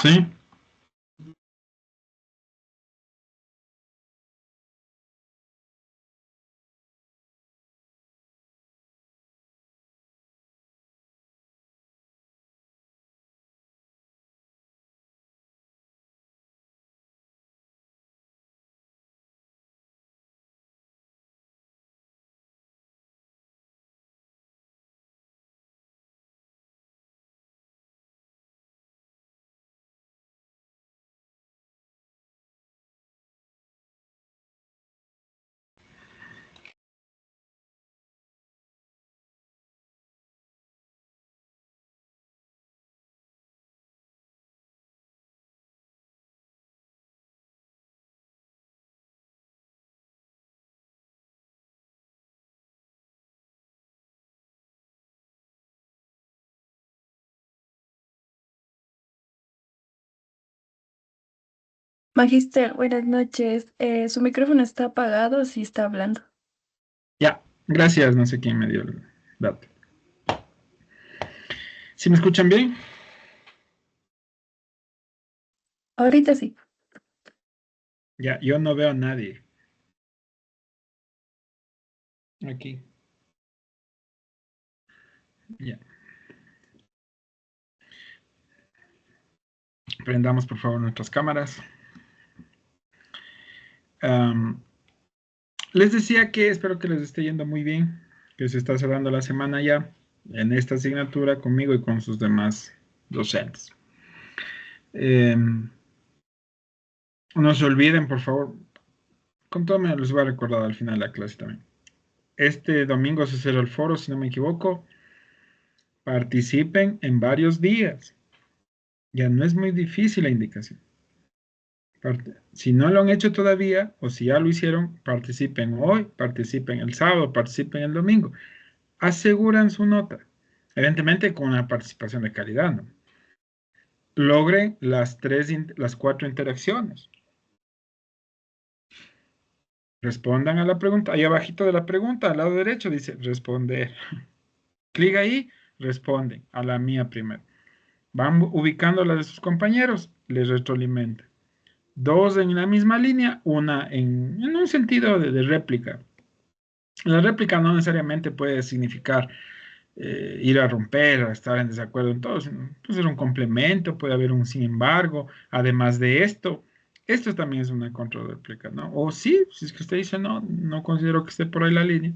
Sí, Magister, buenas noches. Su micrófono está apagado si está hablando. ya. Gracias, no sé quién me dio el dato. ¿Sí me escuchan bien? Ahorita sí. Ya, yo no veo a nadie aquí. Ya. Prendamos por favor nuestras cámaras. Am, Les decía que espero que les esté yendo muy bien, que se está cerrando la semana ya en esta asignatura conmigo y con sus demás docentes. No se olviden, por favor, con todo me les voy a recordar al final de la clase también. Este domingo se cierra el foro, si no me equivoco. Participen en varios días. Ya no es muy difícil la indicación. Si no lo han hecho todavía, o si ya lo hicieron, participen hoy, participen el sábado, participen el domingo. Aseguran su nota. Evidentemente con una participación de calidad, ¿no? Logren las cuatro interacciones. Respondan a la pregunta. Ahí abajito de la pregunta, al lado derecho, dice responder. Clic ahí, responden a la mía primero. Van ubicando las de sus compañeros, les retroalimenta. Dos en la misma línea, una en un sentido de réplica. La réplica no necesariamente puede significar ir a romper, a estar en desacuerdo en todo, sino puede ser un complemento, puede haber un sin embargo, además de esto también es una contrarréplica, ¿no? O sí, si es que usted dice no, no considero que esté por ahí la línea,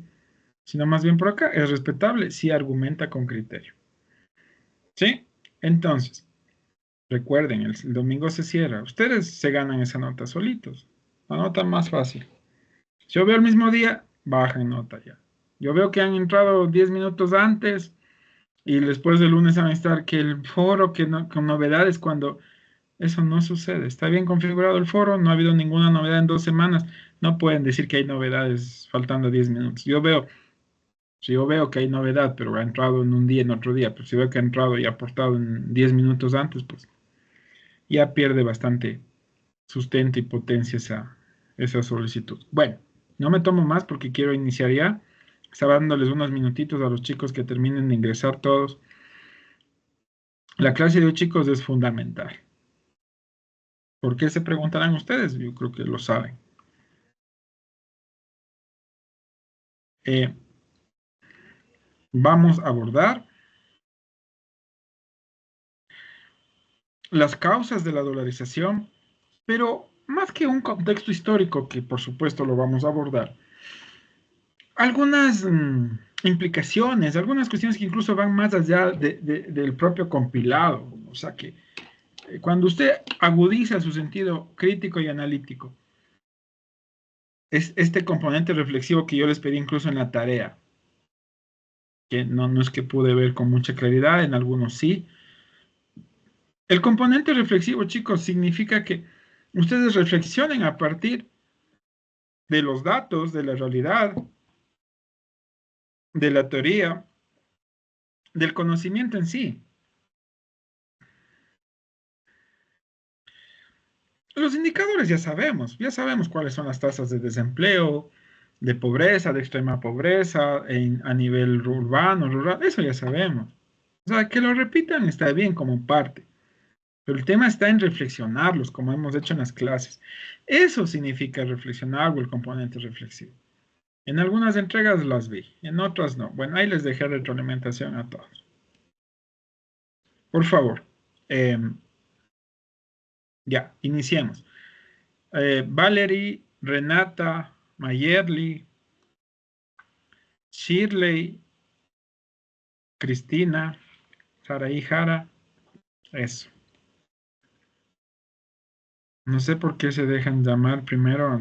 sino más bien por acá, es respetable si argumenta con criterio. ¿Sí? Entonces, recuerden, el domingo se cierra. Ustedes se ganan esa nota solitos. La nota más fácil. Si yo veo el mismo día, bajen nota ya. Yo veo que han entrado 10 minutos antes y después del lunes van a estar que el foro, que no, con novedades, cuando eso no sucede. Está bien configurado el foro, no ha habido ninguna novedad en 2 semanas. No pueden decir que hay novedades faltando 10 minutos. Si yo veo que hay novedad, pero ha entrado en un día, en otro día, pero si veo que ha entrado y ha aportado en 10 minutos antes, pues ya pierde bastante sustento y potencia esa solicitud. Bueno, no me tomo más porque quiero iniciar ya. Estaba dándoles unos minutitos a los chicos que terminen de ingresar todos. La clase de hoy, chicos, es fundamental. ¿Por qué se preguntarán ustedes? Yo creo que lo saben. Eh, Vamos a abordar las causas de la dolarización, pero más que un contexto histórico, que por supuesto lo vamos a abordar, algunas implicaciones, algunas cuestiones que incluso van más allá del propio compilado. O sea que cuando usted agudiza su sentido crítico y analítico, es este componente reflexivo que yo les pedí incluso en la tarea, que no es que pude ver con mucha claridad, en algunos sí. El componente reflexivo, chicos, significa que ustedes reflexionen a partir de los datos, de la realidad, de la teoría, del conocimiento en sí. Los indicadores ya sabemos cuáles son las tasas de desempleo, de pobreza, de extrema pobreza, a nivel urbano, rural, eso ya sabemos. O sea, que lo repitan está bien como parte. Pero el tema está en reflexionarlos, como hemos hecho en las clases. Eso significa reflexionar o el componente reflexivo. En algunas entregas las vi, en otras no. Bueno, ahí les dejé retroalimentación a todos. Por favor, ya, iniciemos. Valerie, Renata, Mayerly, Shirley, Cristina, Saraí Jara, eso. No sé por qué se dejan llamar primero.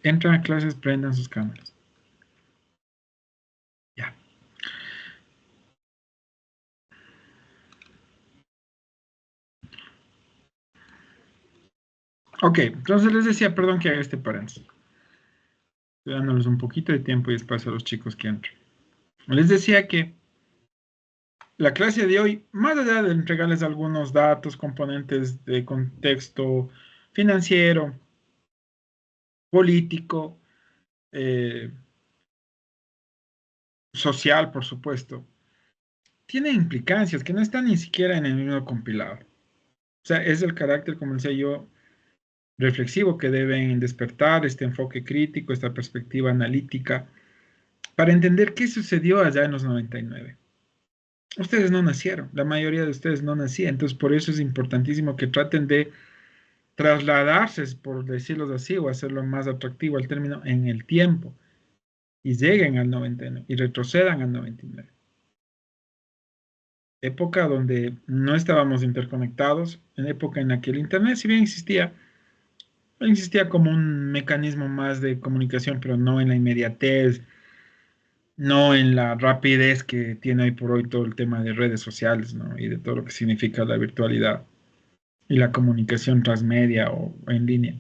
Entran a clases, prendan sus cámaras. Ya. Ok, entonces les decía, perdón que haga este paréntesis. Estoy dándoles un poquito de tiempo y espacio a los chicos que entren. Les decía que la clase de hoy, más allá de entregarles algunos datos, componentes de contexto financiero, político, eh, social, por supuesto, tiene implicancias que no están ni siquiera en el mismo compilado. O sea, es el carácter, como decía yo, reflexivo que deben despertar, este enfoque crítico, esta perspectiva analítica, para entender qué sucedió allá en los 99. Ustedes no nacieron, la mayoría de ustedes no nacía, entonces por eso es importantísimo que traten de trasladarse, por decirlo así, o hacerlo más atractivo al término, en el tiempo, y lleguen al 99 y retrocedan al 99. Época donde no estábamos interconectados, en época en la que el Internet, si bien existía como un mecanismo más de comunicación, pero no en la inmediatez, no en la rapidez que tiene hoy por hoy todo el tema de redes sociales, ¿no? Y de todo lo que significa la virtualidad y la comunicación transmedia o en línea.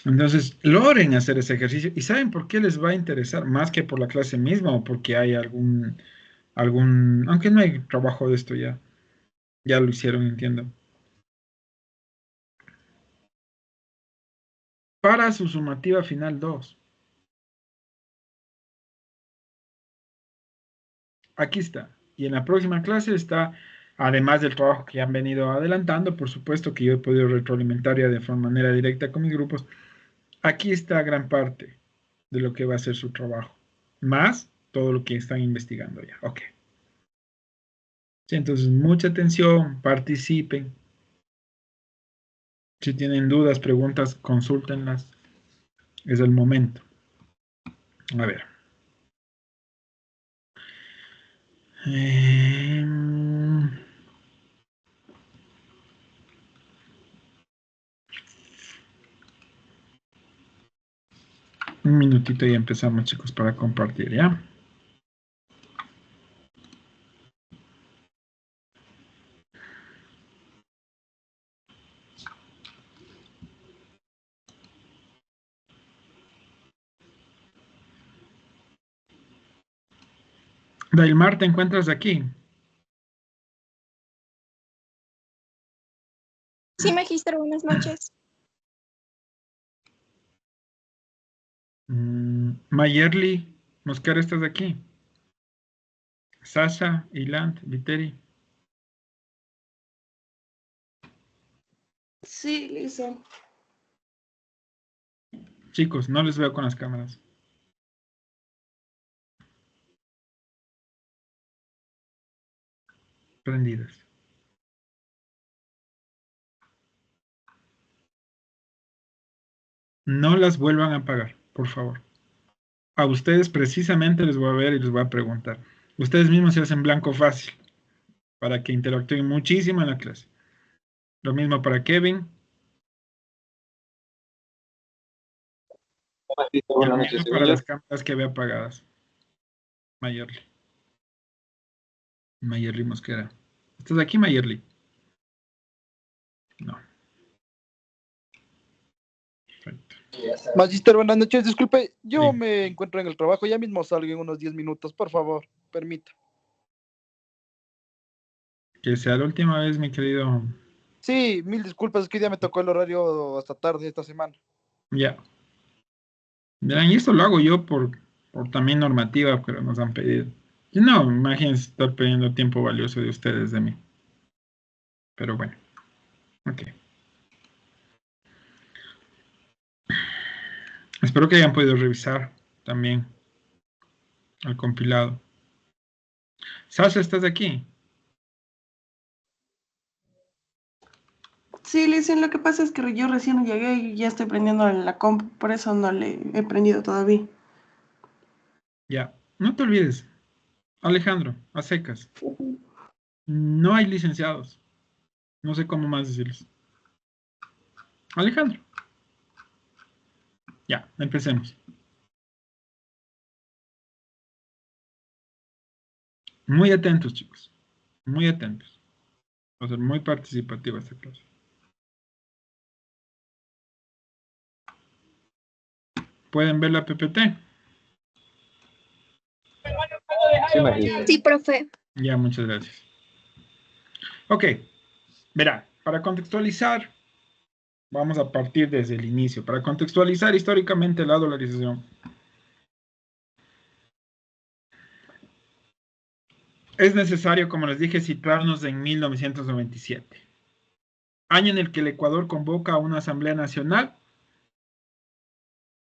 Entonces, logren hacer ese ejercicio y saben por qué les va a interesar, más que por la clase misma o porque hay aunque no hay trabajo de esto ya lo hicieron, entiendo. Para su sumativa final 2. Aquí está. Y en la próxima clase está, además del trabajo que han venido adelantando, por supuesto que yo he podido retroalimentar ya de forma manera directa con mis grupos. Aquí está gran parte de lo que va a ser su trabajo, más todo lo que están investigando ya. Ok. Sí, entonces, mucha atención, participen. Si tienen dudas, preguntas, consúltenlas. Es el momento. A ver. Un minutito y empezamos, chicos, para compartir, ¿ya? Dailmar, ¿te encuentras aquí? Sí, Magíster, buenas noches. Mayerly, Moscar, ¿estás aquí? Sasha, Iland, Viteri. Sí, listo. Chicos, no les veo con las cámaras. Prendidas. No las vuelvan a apagar, por favor. A ustedes precisamente les voy a ver y les voy a preguntar. Ustedes mismos se hacen blanco fácil para que interactúen muchísimo en la clase. Lo mismo para Kevin. Y lo Buenas mismo noches, para según yo. las cámaras que ve apagadas. Mayerly. Mayerly Mosquera. ¿Estás aquí, Mayerly? No. Perfecto. Magister, buenas noches. Disculpe, yo Sí. me encuentro en el trabajo. Ya mismo salgo en unos 10 minutos. Por favor, permita. Que sea la última vez, mi querido. Sí, mil disculpas. Es que ya me tocó el horario hasta tarde esta semana. Ya. Verán, y esto lo hago yo por también normativa, pero nos han pedido. Y no, imagínense estar pidiendo tiempo valioso de ustedes de mí. Pero bueno, ok. Espero que hayan podido revisar también el compilado. Sasha, ¿estás aquí? Sí, Lizzie, lo que pasa es que yo recién llegué y ya estoy prendiendo la comp, por eso no le he prendido todavía. Ya. No te olvides, Alejandro, a secas. No hay licenciados. No sé cómo más decirles. Alejandro. Ya, empecemos. Muy atentos, chicos. Muy atentos. Va a ser muy participativa esta clase. ¿Pueden ver la PPT? Sí, magíster. Sí, profe. Ya, muchas gracias. Ok, verá, para contextualizar, vamos a partir desde el inicio. Para contextualizar históricamente la dolarización, es necesario, como les dije, situarnos en 1997, año en el que el Ecuador convoca a una Asamblea Nacional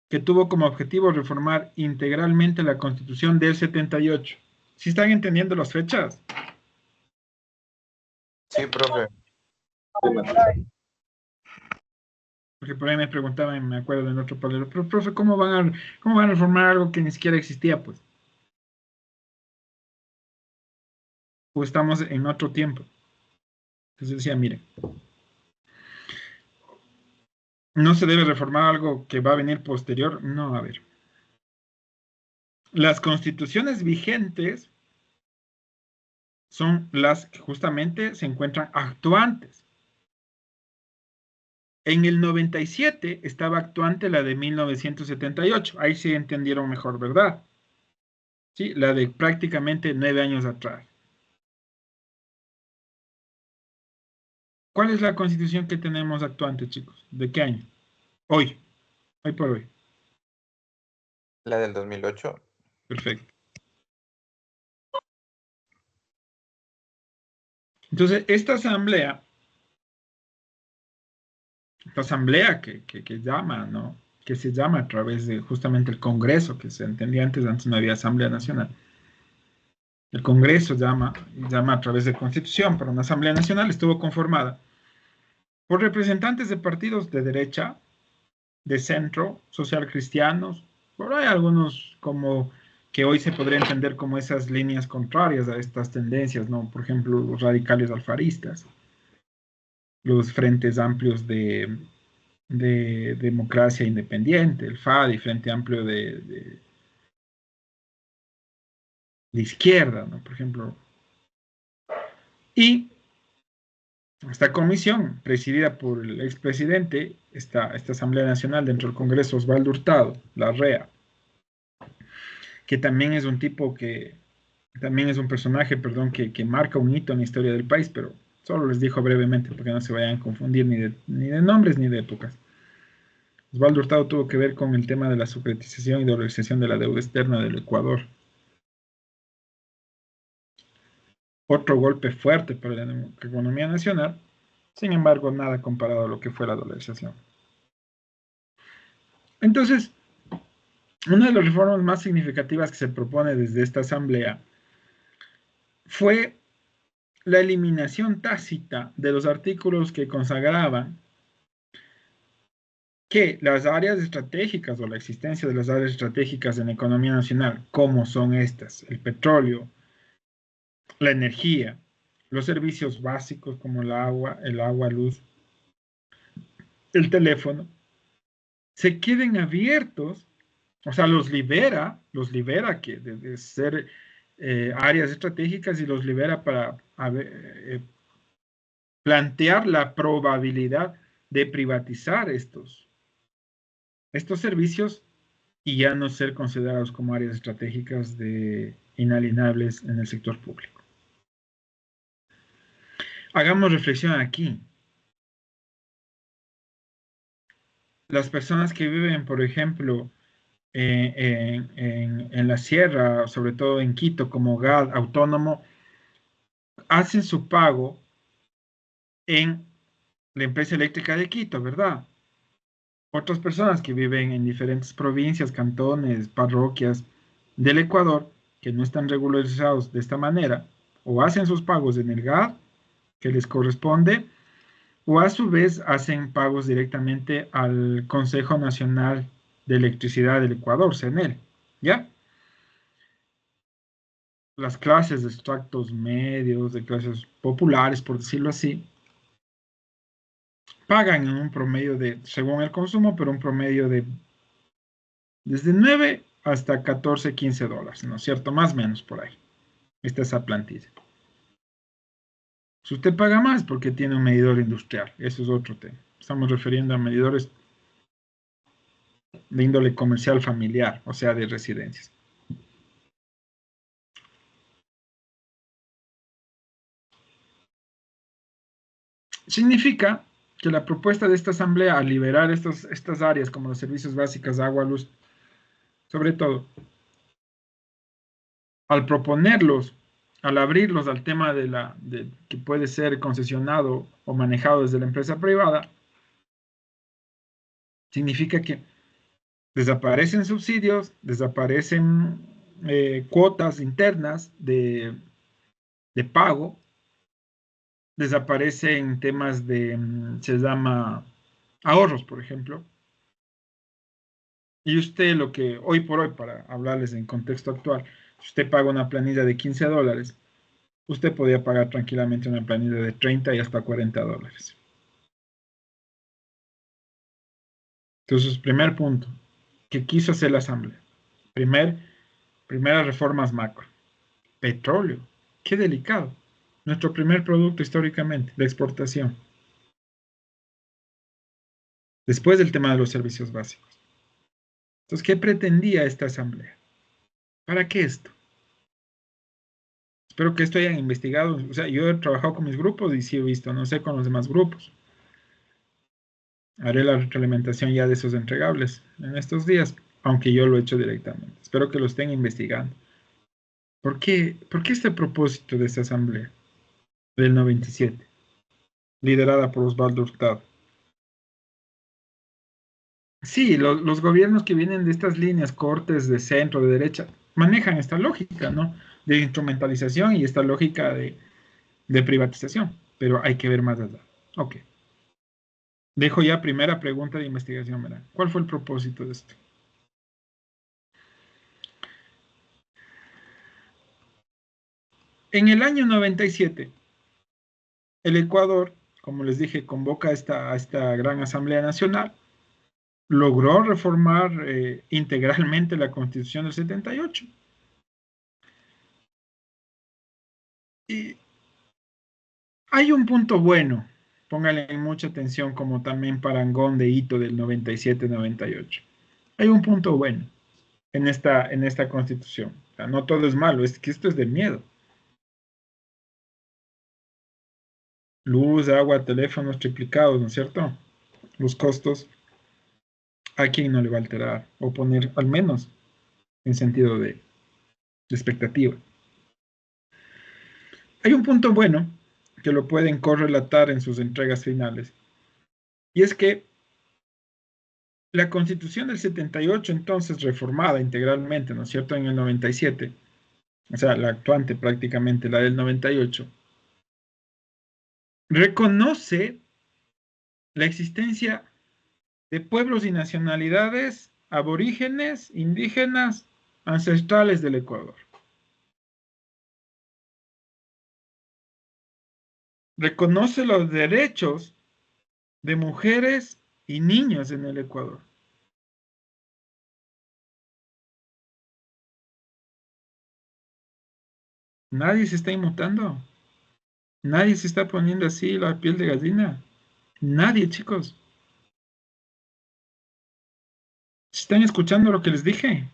que tuvo como objetivo reformar integralmente la Constitución del 78. ¿Sí están entendiendo las fechas? Sí, profe. Porque por ahí me preguntaban, me acuerdo en otro palero, pero profe, ¿cómo van a reformar algo que ni siquiera existía? Pues, o estamos en otro tiempo. Entonces decía, miren, no se debe reformar algo que va a venir posterior. No, a ver. Las constituciones vigentes son las que justamente se encuentran actuantes. En el 97 estaba actuante la de 1978. Ahí sí entendieron mejor, ¿verdad? Sí, la de prácticamente 9 años atrás. ¿Cuál es la constitución que tenemos actuante, chicos? ¿De qué año? Hoy por hoy. La del 2008. Perfecto. Entonces, esta asamblea que llama, ¿no? Que se llama a través de justamente el Congreso, que se entendía antes no había Asamblea Nacional. El Congreso llama a través de Constitución, pero una Asamblea Nacional estuvo conformada por representantes de partidos de derecha, de centro, social cristianos, por ahí algunos como que hoy se podría entender como esas líneas contrarias a estas tendencias, ¿no? Por ejemplo, los radicales alfaristas, los frentes amplios de democracia independiente, el FADI, Frente Amplio de izquierda, ¿no? Por ejemplo. Y esta comisión, presidida por el expresidente, esta Asamblea Nacional dentro del Congreso, Osvaldo Hurtado, la REA, que también es un tipo que, también es un personaje, perdón, que marca un hito en la historia del país, pero solo les dijo brevemente porque no se vayan a confundir ni de nombres ni de épocas. Osvaldo Hurtado tuvo que ver con el tema de la securitización y dolarización de la deuda externa del Ecuador. Otro golpe fuerte para la economía nacional, sin embargo, nada comparado a lo que fue la dolarización. Entonces, una de las reformas más significativas que se propone desde esta asamblea fue la eliminación tácita de los artículos que consagraban que las áreas estratégicas o la existencia de las áreas estratégicas en la economía nacional, como son estas, el petróleo, la energía, los servicios básicos como el agua, luz, el teléfono, se queden abiertos, o sea, los libera que de ser áreas estratégicas y los libera para plantear la probabilidad de privatizar estos servicios y ya no ser considerados como áreas estratégicas inalienables en el sector público. Hagamos reflexión aquí. Las personas que viven, por ejemplo, en la sierra, sobre todo en Quito, como GAD autónomo, hacen su pago en la empresa eléctrica de Quito, ¿verdad? Otras personas que viven en diferentes provincias, cantones, parroquias del Ecuador, que no están regularizados de esta manera, o hacen sus pagos en el GAD, que les corresponde, o a su vez hacen pagos directamente al Consejo Nacional de Electricidad del Ecuador, CENEL, ¿ya? Las clases de extractos medios, de clases populares, por decirlo así, pagan en un promedio de, según el consumo, pero un promedio de desde 9 hasta 14, 15 dólares, ¿no es cierto? Más o menos por ahí. Esta es esa plantilla. Si usted paga más porque tiene un medidor industrial, eso es otro tema. Estamos refiriendo a medidores de índole comercial familiar, o sea, de residencias. Significa que la propuesta de esta asamblea al liberar estas áreas como los servicios básicos, agua, luz, sobre todo, al proponerlos, al abrirlos al tema de que puede ser concesionado o manejado desde la empresa privada, significa que desaparecen subsidios, desaparecen cuotas internas de pago, desaparecen temas de, se llama ahorros, por ejemplo. Y usted lo que, hoy por hoy, para hablarles en contexto actual, si usted paga una planilla de 15 dólares, usted podría pagar tranquilamente una planilla de 30 y hasta 40 dólares. Entonces, primer punto, que quiso hacer la Asamblea. Primeras reformas macro. Petróleo, qué delicado. Nuestro primer producto históricamente de exportación. Después del tema de los servicios básicos. Entonces, ¿qué pretendía esta Asamblea? ¿Para qué esto? Espero que esto hayan investigado. O sea, yo he trabajado con mis grupos y sí he visto, no sé con los demás grupos. Haré la retroalimentación ya de esos entregables en estos días, aunque yo lo he hecho directamente. Espero que lo estén investigando. ¿Por qué este propósito de esta Asamblea del 97, liderada por Osvaldo Hurtado? Sí, los gobiernos que vienen de estas líneas cortes de centro, de derecha, manejan esta lógica, ¿no? De instrumentalización y esta lógica de privatización, pero hay que ver más allá. Ok. Dejo ya primera pregunta de investigación, ¿verdad? ¿Cuál fue el propósito de esto? En el año 97, el Ecuador, como les dije, convoca a esta gran Asamblea Nacional, logró reformar integralmente la Constitución del 78. Y hay un punto bueno, póngale mucha atención como también parangón de hito del 97-98. Hay un punto bueno en esta Constitución. O sea, no todo es malo, es que esto es del miedo. Luz, agua, teléfonos triplicados, ¿no es cierto? Los costos, ¿a quién no le va a alterar? O poner al menos en sentido de expectativa. Hay un punto bueno que lo pueden correlatar en sus entregas finales. Y es que la Constitución del 78, entonces reformada integralmente, ¿no es cierto?, en el 97, o sea, la actuante prácticamente, la del 98, reconoce la existencia de pueblos y nacionalidades aborígenes, indígenas, ancestrales del Ecuador. Reconoce los derechos de mujeres y niños en el Ecuador. Nadie se está inmutando. Nadie se está poniendo así la piel de gallina. Nadie, chicos. ¿Están escuchando lo que les dije?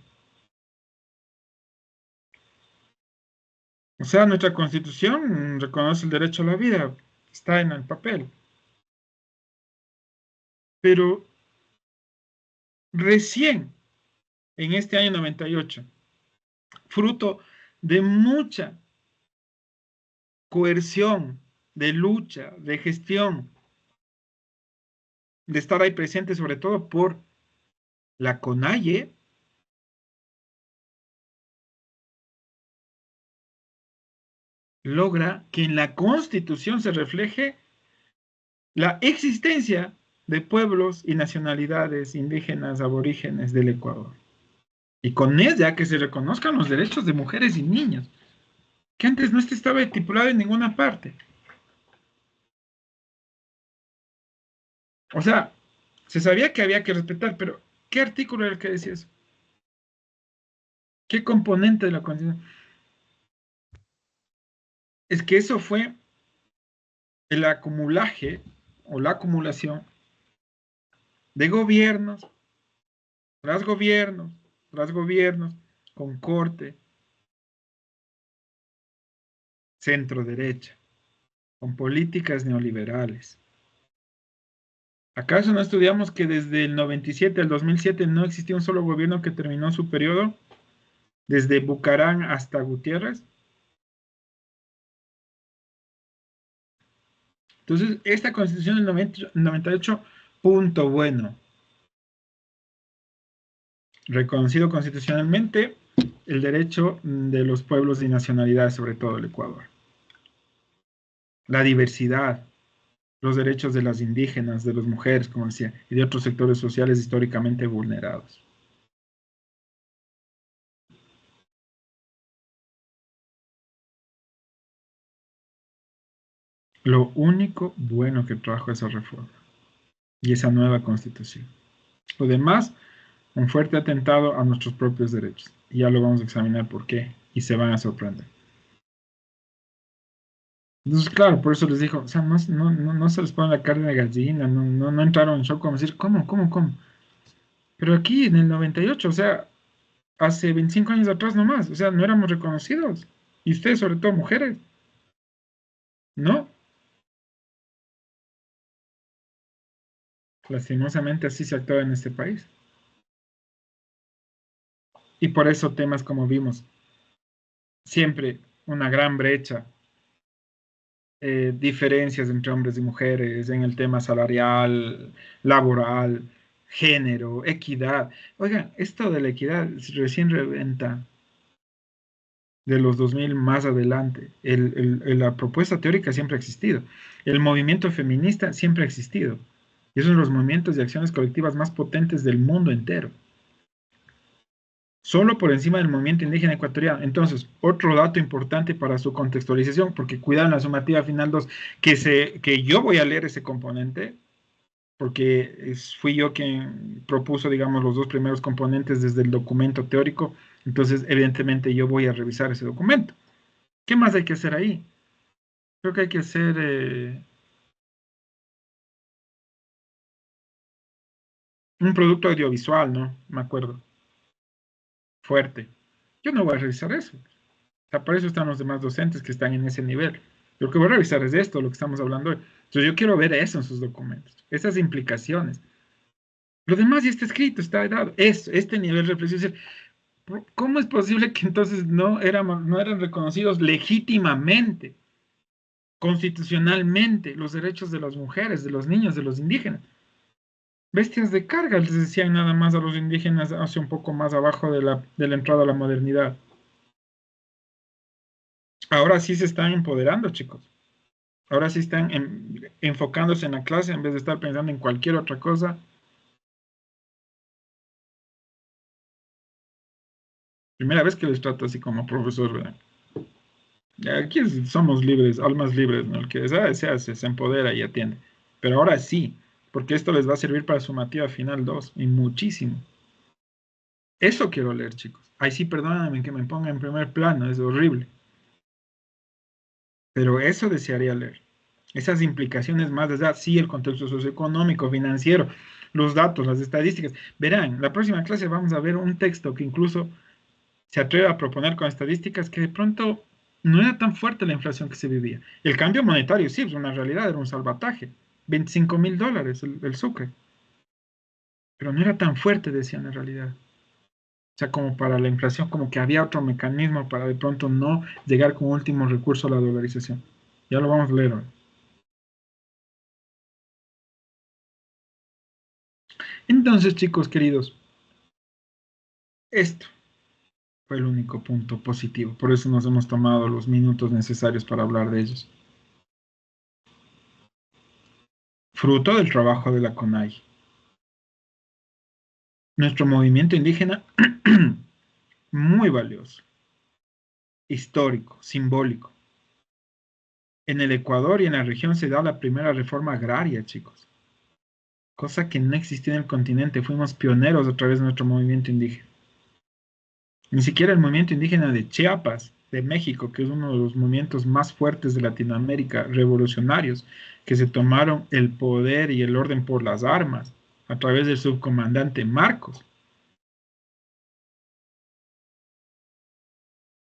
O sea, nuestra Constitución reconoce el derecho a la vida. Está en el papel. Pero recién, en este año 98, fruto de mucha coerción de lucha, de gestión, de estar ahí presente, sobre todo por la CONAIE, logra que en la Constitución se refleje la existencia de pueblos y nacionalidades indígenas, aborígenes del Ecuador. Y con ella que se reconozcan los derechos de mujeres y niños, que antes no estaba estipulado en ninguna parte. O sea, se sabía que había que respetar, pero ¿qué artículo era el que decía eso? ¿Qué componente de la Constitución? Es que eso fue el acumulaje o la acumulación de gobiernos, tras gobiernos, tras gobiernos, con corte, centro derecha, con políticas neoliberales. ¿Acaso no estudiamos que desde el 97 al 2007 no existía un solo gobierno que terminó su periodo? Desde Bucarán hasta Gutiérrez. Entonces, esta Constitución del 98, punto bueno. Reconocido constitucionalmente el derecho de los pueblos y nacionalidades, sobre todo el Ecuador. La diversidad, los derechos de las indígenas, de las mujeres, como decía, y de otros sectores sociales históricamente vulnerados. Lo único bueno que trajo esa reforma y esa nueva Constitución. Lo demás, un fuerte atentado a nuestros propios derechos. Y ya lo vamos a examinar por qué, y se van a sorprender. Entonces, claro, por eso les digo, o sea, no se les pone la carne de gallina, no entraron en shock como decir, ¿cómo? Pero aquí en el 98, o sea, hace 25 años atrás nomás, o sea, no éramos reconocidos. Y ustedes, sobre todo mujeres, ¿no? Lastimosamente así se actúa en este país. Y por eso temas como vimos, siempre una gran brecha, diferencias entre hombres y mujeres en el tema salarial, laboral, género, equidad. Oigan, esto de la equidad recién reventa de los 2000 más adelante. La propuesta teórica siempre ha existido. El movimiento feminista siempre ha existido. Y es uno de los movimientos y acciones colectivas más potentes del mundo entero. Solo por encima del movimiento indígena ecuatoriano. Entonces, otro dato importante para su contextualización, porque cuidado en la sumativa final 2, que yo voy a leer ese componente, porque fui yo quien propuso, digamos, los dos primeros componentes desde el documento teórico, entonces, evidentemente, yo voy a revisar ese documento. ¿Qué más hay que hacer ahí? Creo que hay que hacer un producto audiovisual, ¿no? Me acuerdo. Fuerte. Yo no voy a revisar eso. O sea, para eso están los demás docentes que están en ese nivel. Lo que voy a revisar es esto, lo que estamos hablando hoy. Entonces yo quiero ver eso en sus documentos, esas implicaciones. Lo demás ya está escrito, está dado. Este nivel de reflexión. Es decir, ¿cómo es posible que entonces no eran reconocidos legítimamente, constitucionalmente, los derechos de las mujeres, de los niños, de los indígenas? Bestias de carga, les decían nada más a los indígenas hace un poco más abajo de la entrada a la modernidad. Ahora sí se están empoderando, chicos. Ahora sí están enfocándose en la clase en vez de estar pensando en cualquier otra cosa. Primera vez que les trato así como profesor, ¿verdad? Aquí somos libres, almas libres, ¿no? El que se hace, se empodera y atiende. Pero ahora sí, porque esto les va a servir para sumativa final 2, y muchísimo. Eso quiero leer, chicos. Ay, sí, perdóname que me ponga en primer plano, es horrible. Pero eso desearía leer. Esas implicaciones más allá, sí, el contexto socioeconómico, financiero, los datos, las estadísticas. Verán, la próxima clase vamos a ver un texto que incluso se atreve a proponer con estadísticas que de pronto no era tan fuerte la inflación que se vivía. El cambio monetario, sí, es una realidad, era un salvataje. $25,000 el Sucre. Pero no era tan fuerte, decían en realidad. O sea, como para la inflación, como que había otro mecanismo para de pronto no llegar como último recurso a la dolarización. Ya lo vamos a leer hoy. Entonces, chicos queridos, esto fue el único punto positivo. Por eso nos hemos tomado los minutos necesarios para hablar de ellos. Fruto del trabajo de la CONAI. Nuestro movimiento indígena, muy valioso, histórico, simbólico. En el Ecuador y en la región se da la primera reforma agraria, chicos. Cosa que no existía en el continente. Fuimos pioneros a través de nuestro movimiento indígena. Ni siquiera el movimiento indígena de Chiapas, de México, que es uno de los movimientos más fuertes de Latinoamérica, revolucionarios, que se tomaron el poder y el orden por las armas a través del subcomandante Marcos.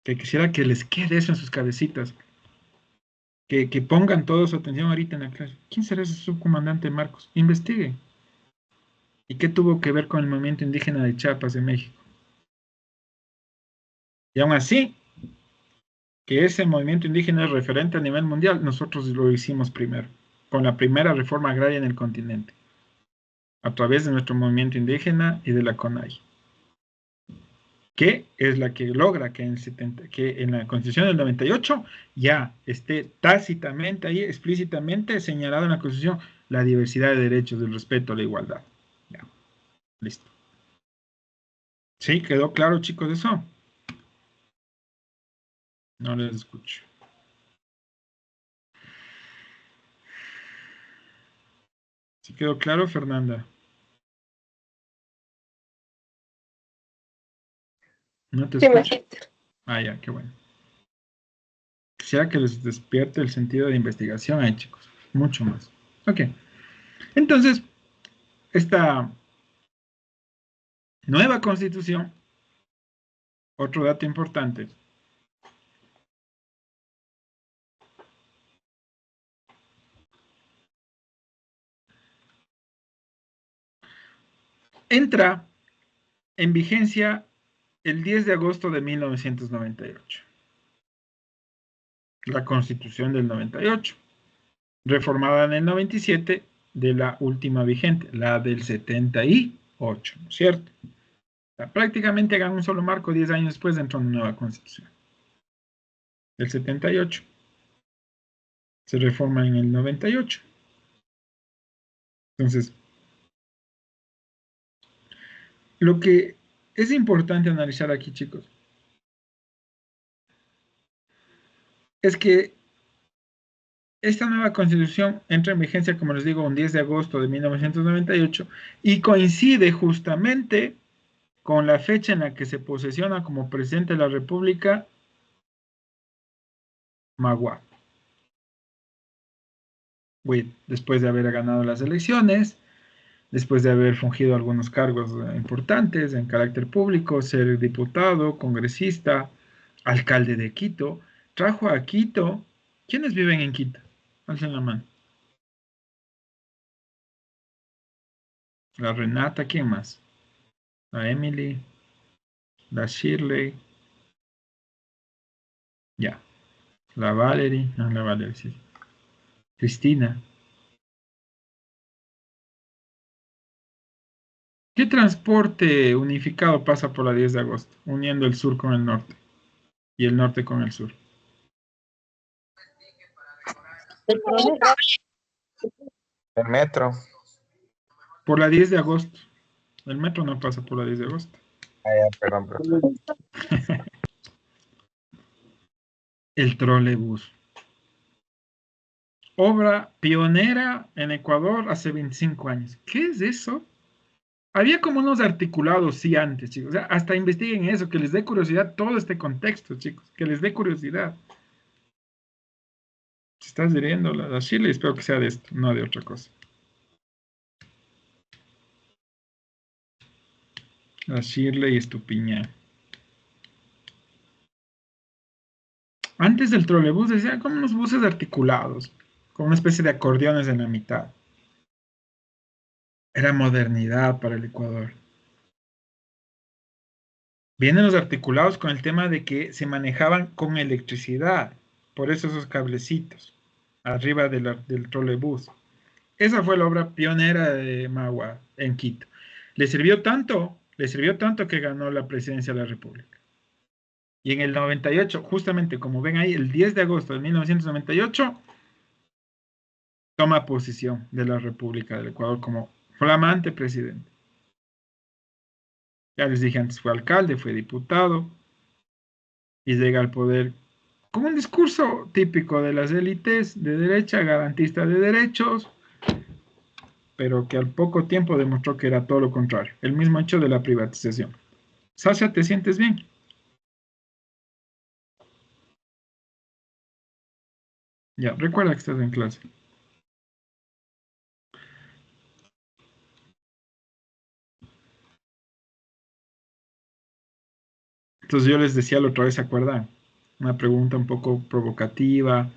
Que quisiera que les quede eso en sus cabecitas. Que pongan toda su atención ahorita en la clase. ¿Quién será ese subcomandante Marcos? Investiguen. ¿Y qué tuvo que ver con el movimiento indígena de Chiapas de México? Y aún así, que ese movimiento indígena es referente a nivel mundial, nosotros lo hicimos primero, con la primera reforma agraria en el continente, a través de nuestro movimiento indígena y de la CONAI, que es la que logra que en la Constitución del 98 ya esté tácitamente ahí, explícitamente señalado en la Constitución, la diversidad de derechos, el respeto a la igualdad. Ya, listo. ¿Sí? ¿Quedó claro, chicos, eso? No les escucho. ¿Sí quedó claro, Fernanda? ¿No te escucho? Ah, ya, qué bueno. Quisiera que les despierte el sentido de investigación ahí, chicos. Mucho más. Ok. Entonces, esta nueva constitución, otro dato importante, entra en vigencia el 10 de agosto de 1998. La constitución del 98, reformada en el 97 de la última vigente, la del 78, ¿no es cierto? O sea, prácticamente hagan un solo marco, 10 años después entró una nueva constitución. El 78 se reforma en el 98. Entonces, lo que es importante analizar aquí, chicos, es que esta nueva constitución entra en vigencia, como les digo, un 10 de agosto de 1998 y coincide justamente con la fecha en la que se posesiona como presidente de la República Magua. Después de haber ganado las elecciones, después de haber fungido algunos cargos importantes en carácter público, ser diputado, congresista, alcalde de Quito, trajo a Quito. ¿Quiénes viven en Quito? Alcen la mano. La Renata, ¿quién más? La Emily, la Shirley, ya. La Valerie, no, la Valerie, sí. Cristina. ¿Qué transporte unificado pasa por la 10 de agosto, uniendo el sur con el norte y el norte con el sur? El metro. Por la 10 de agosto. El metro no pasa por la 10 de agosto. Ah, ya, perdón. El trolebús. Obra pionera en Ecuador hace 25 años. ¿Qué es eso? Había como unos articulados, sí, antes, chicos. O sea, hasta investiguen eso, que les dé curiosidad todo este contexto, chicos. Que les dé curiosidad. Si estás leyendo la Shirley, espero que sea de esto, no de otra cosa. La Shirley Estupiñán. Antes del trolebús decían como unos buses articulados, con una especie de acordeones en la mitad. Era modernidad para el Ecuador. Vienen los articulados con el tema de que se manejaban con electricidad, por eso esos cablecitos, arriba del trolebús. Esa fue la obra pionera de Magua en Quito. le sirvió tanto que ganó la presidencia de la República. Y en el 98, justamente como ven ahí, el 10 de agosto de 1998, toma posesión de la República del Ecuador como flamante presidente. Ya les dije antes, fue alcalde, fue diputado, y llega al poder con un discurso típico de las élites de derecha, garantista de derechos, pero que al poco tiempo demostró que era todo lo contrario, el mismo hecho de la privatización. Sasha, ¿te sientes bien? Ya, recuerda que estás en clase. Entonces yo les decía la otra vez, ¿se acuerdan? Una pregunta un poco provocativa.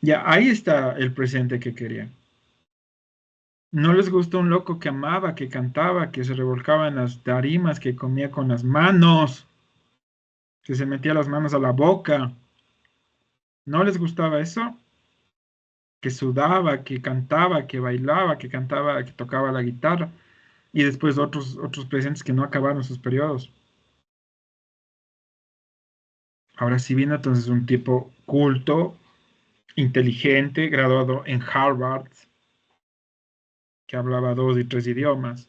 Ya, ahí está el presidente que querían. No les gustó un loco que amaba, que cantaba, que se revolcaba en las tarimas, que comía con las manos, que se metía las manos a la boca. ¿No les gustaba eso? Que sudaba, que cantaba, que bailaba, que cantaba, que tocaba la guitarra. Y después otros presidentes que no acabaron sus periodos. Ahora sí viene entonces un tipo culto, inteligente, graduado en Harvard, que hablaba 2 y 3 idiomas.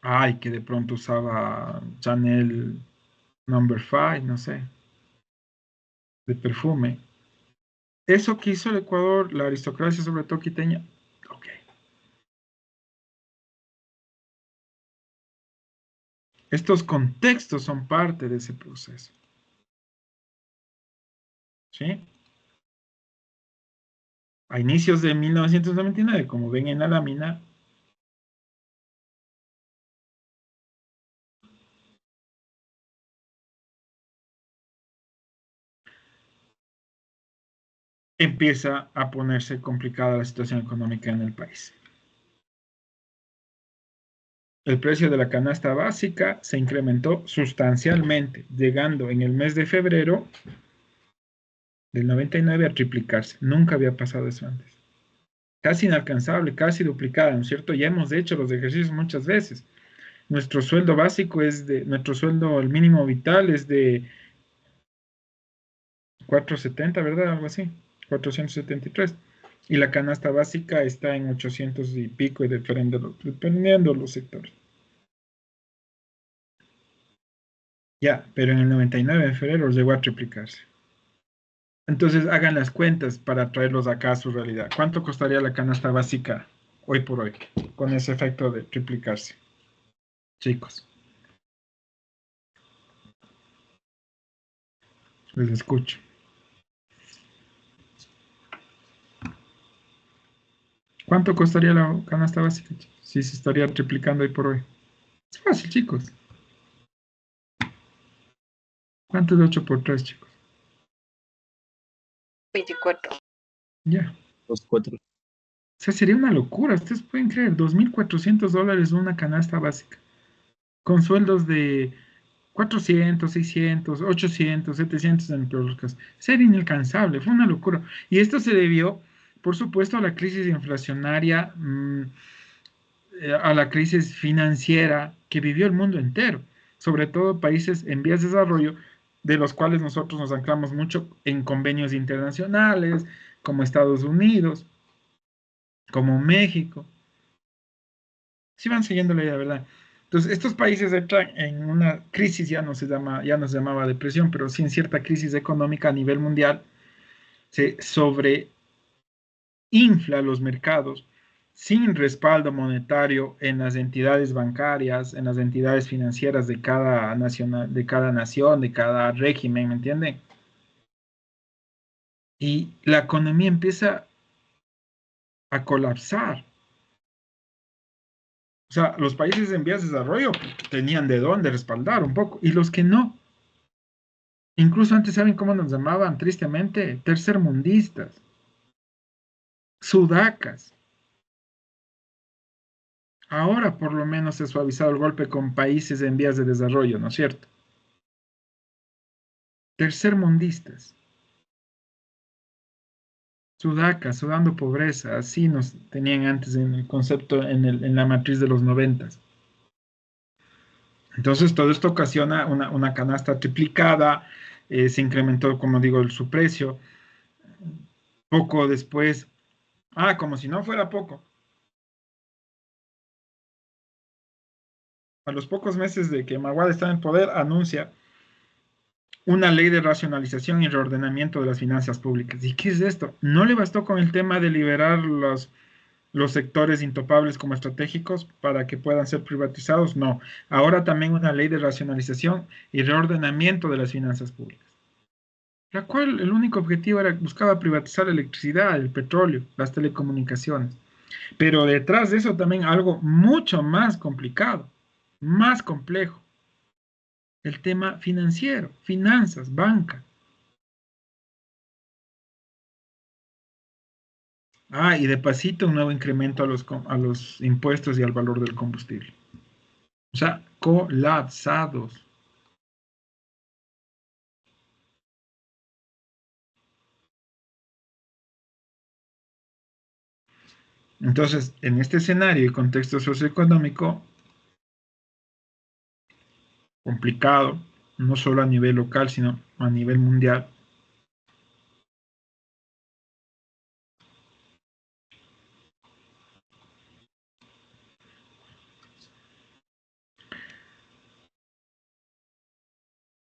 Ay, que de pronto usaba Chanel Number 5, no sé, de perfume. Eso que hizo el Ecuador, la aristocracia, sobre todo quiteña, ok. Estos contextos son parte de ese proceso. ¿Sí? A inicios de 1999, como ven en la lámina, empieza a ponerse complicada la situación económica en el país. El precio de la canasta básica se incrementó sustancialmente, llegando en el mes de febrero del 99 a triplicarse. Nunca había pasado eso antes. Casi inalcanzable, casi duplicada, ¿no es cierto? Ya hemos hecho los ejercicios muchas veces. Nuestro sueldo básico nuestro sueldo, el mínimo vital es de 470, ¿verdad? Algo así, 473. Y la canasta básica está en 800 y pico, y dependiendo de los sectores. Ya, pero en el 99 de febrero llegó a triplicarse. Entonces hagan las cuentas para traerlos acá a su realidad. ¿Cuánto costaría la canasta básica hoy por hoy con ese efecto de triplicarse? Chicos, les escucho. ¿Cuánto costaría la canasta básica, chicos? Si se estaría triplicando hoy por hoy. Es fácil, chicos. ¿Cuánto es 8 por 3, chicos? 24. Ya. Los 4. O sea, sería una locura. Ustedes pueden creer, $2,400 una canasta básica. Con sueldos de 400, 600, 800, 700 en todos los casos. Sería inalcanzable, fue una locura. Y esto se debió, por supuesto, a la crisis inflacionaria, a la crisis financiera que vivió el mundo entero, sobre todo países en vías de desarrollo, de los cuales nosotros nos anclamos mucho en convenios internacionales, como Estados Unidos, como México. Sí van siguiendo la idea, ¿verdad? Entonces, estos países entran en una crisis, ya no se llamaba depresión, pero sí en cierta crisis económica a nivel mundial, se sobreinfla los mercados sin respaldo monetario en las entidades bancarias, en las entidades financieras de cada nación, de cada régimen, ¿me entienden? Y la economía empieza a colapsar. O sea, los países en vías de desarrollo tenían de dónde respaldar un poco, y los que no. Incluso antes, ¿saben cómo nos llamaban? Tristemente, tercermundistas, sudacas. Ahora por lo menos se ha suavizado el golpe con países en vías de desarrollo, ¿no es cierto? Tercermundistas. Sudaca, sudando pobreza, así nos tenían antes en el concepto, en la matriz de los 90. Entonces, todo esto ocasiona una canasta triplicada, se incrementó, como digo, su precio. Poco después, como si no fuera poco, a los pocos meses de que Maguad está en poder, anuncia una ley de racionalización y reordenamiento de las finanzas públicas. ¿Y qué es esto? No le bastó con el tema de liberar los sectores intopables como estratégicos para que puedan ser privatizados. No, ahora también una ley de racionalización y reordenamiento de las finanzas públicas, la cual el único objetivo buscaba privatizar la electricidad, el petróleo, las telecomunicaciones. Pero detrás de eso también algo mucho más complicado, más complejo, el tema financiero, finanzas, banca. Y de pasito un nuevo incremento a los impuestos y al valor del combustible. O sea, colapsados. Entonces, en este escenario y contexto socioeconómico complicado, no solo a nivel local, sino a nivel mundial,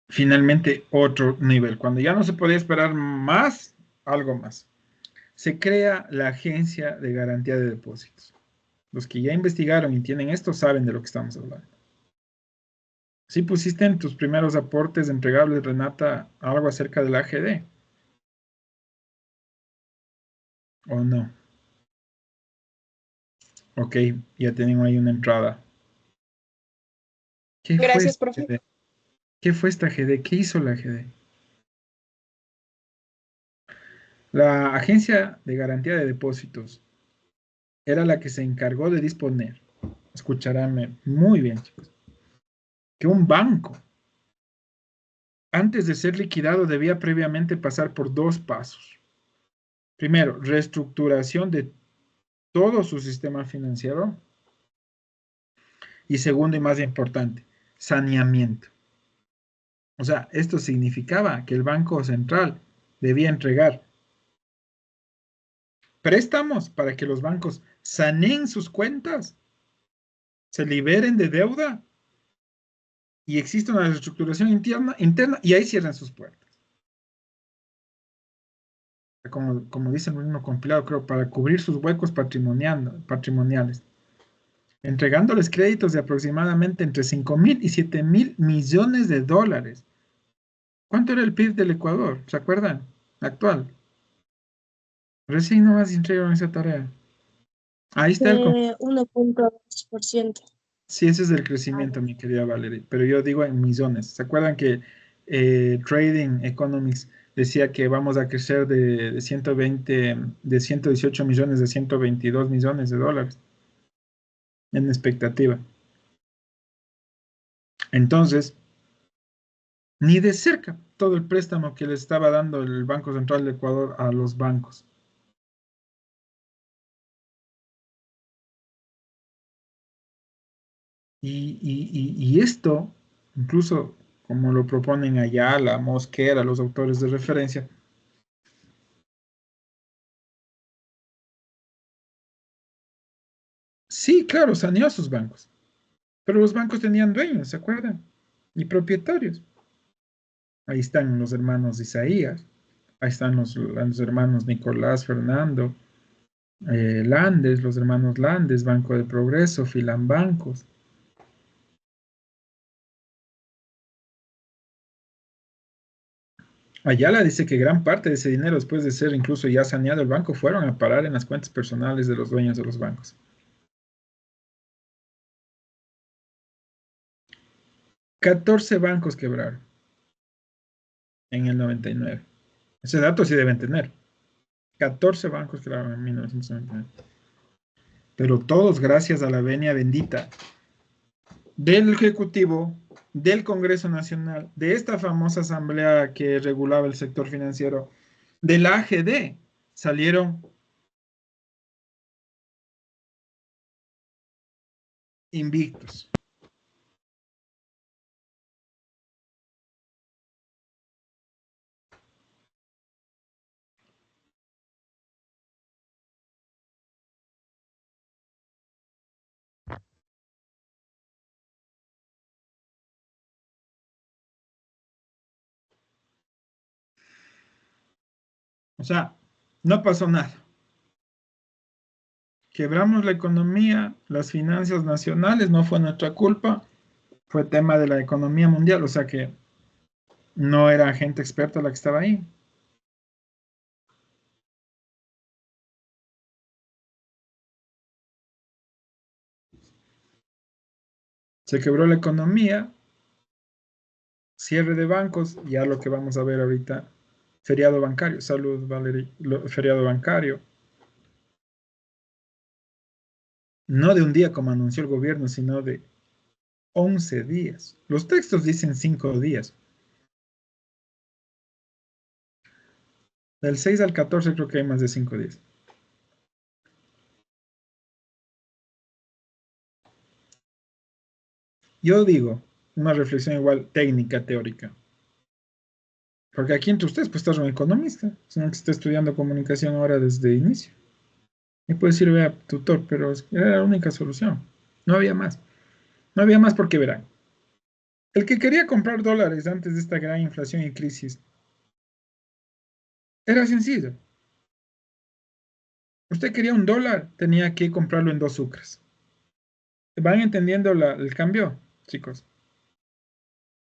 finalmente otro nivel. Cuando ya no se podía esperar más, algo más. Se crea la Agencia de Garantía de Depósitos. Los que ya investigaron y tienen esto saben de lo que estamos hablando. ¿Sí pusiste en tus primeros aportes entregables, Renata, algo acerca de la AGD? ¿O no? Ok, ya tienen ahí una entrada. ¿Qué fue Gracias, esta profe. AGD? ¿Qué fue esta AGD? ¿Qué hizo la AGD? La Agencia de Garantía de Depósitos era la que se encargó de disponer, escucharánme muy bien, chicos, que un banco, antes de ser liquidado, debía previamente pasar por dos pasos. Primero, reestructuración de todo su sistema financiero. Y segundo y más importante, saneamiento. O sea, esto significaba que el Banco Central debía entregar préstamos para que los bancos saneen sus cuentas, se liberen de deuda y exista una reestructuración interna y ahí cierran sus puertas. Como dice el mismo compilado, creo, para cubrir sus huecos patrimoniales, entregándoles créditos de aproximadamente entre 5.000 y 7.000 millones de dólares. ¿Cuánto era el PIB del Ecuador? ¿Se acuerdan? Actual. Recién nomás entregaron esa tarea. Ahí está el... 1.2%. Sí, ese es el crecimiento, mi querida Valerie, pero yo digo en millones. ¿Se acuerdan que Trading Economics decía que vamos a crecer de 120, de 118 millones, de 122 millones de dólares en expectativa? Entonces, ni de cerca todo el préstamo que le estaba dando el Banco Central de Ecuador a los bancos. Y esto, incluso como lo proponen Ayala, Mosquera, los autores de referencia, sí, claro, saneó a sus bancos, pero los bancos tenían dueños, ¿se acuerdan? Y propietarios. Ahí están los hermanos Isaías, ahí están los hermanos Nicolás, Fernando, Landes, los hermanos Landes, Banco de Progreso, Filambancos. Ayala dice que gran parte de ese dinero, después de ser incluso ya saneado el banco, fueron a parar en las cuentas personales de los dueños de los bancos. 14 bancos quebraron en el 99. Ese dato sí deben tener. 14 bancos quebraron en 1999. Pero todos gracias a la venia bendita del Ejecutivo, del Congreso Nacional, de esta famosa asamblea que regulaba el sector financiero, de la AGD. salieron invictos. O sea, no pasó nada. Quebramos la economía, las finanzas nacionales, no fue nuestra culpa, fue tema de la economía mundial, o sea que no era gente experta la que estaba ahí. Se quebró la economía, cierre de bancos, ya lo que vamos a ver ahorita, feriado bancario, salud, Valerie, feriado bancario. No de un día como anunció el gobierno, sino de 11 días. Los textos dicen 5 días. Del 6 al 14 creo que hay más de 5 días. Yo digo, una reflexión igual técnica, teórica. Porque aquí entre ustedes, pues estás un economista, sino que está estudiando comunicación ahora desde inicio. Y puede decir, vea, tutor, pero era la única solución. No había más. No había más porque verán. El que quería comprar dólares antes de esta gran inflación y crisis, era sencillo. Usted quería un dólar, tenía que comprarlo en 2 sucres. ¿Van entendiendo el cambio, chicos?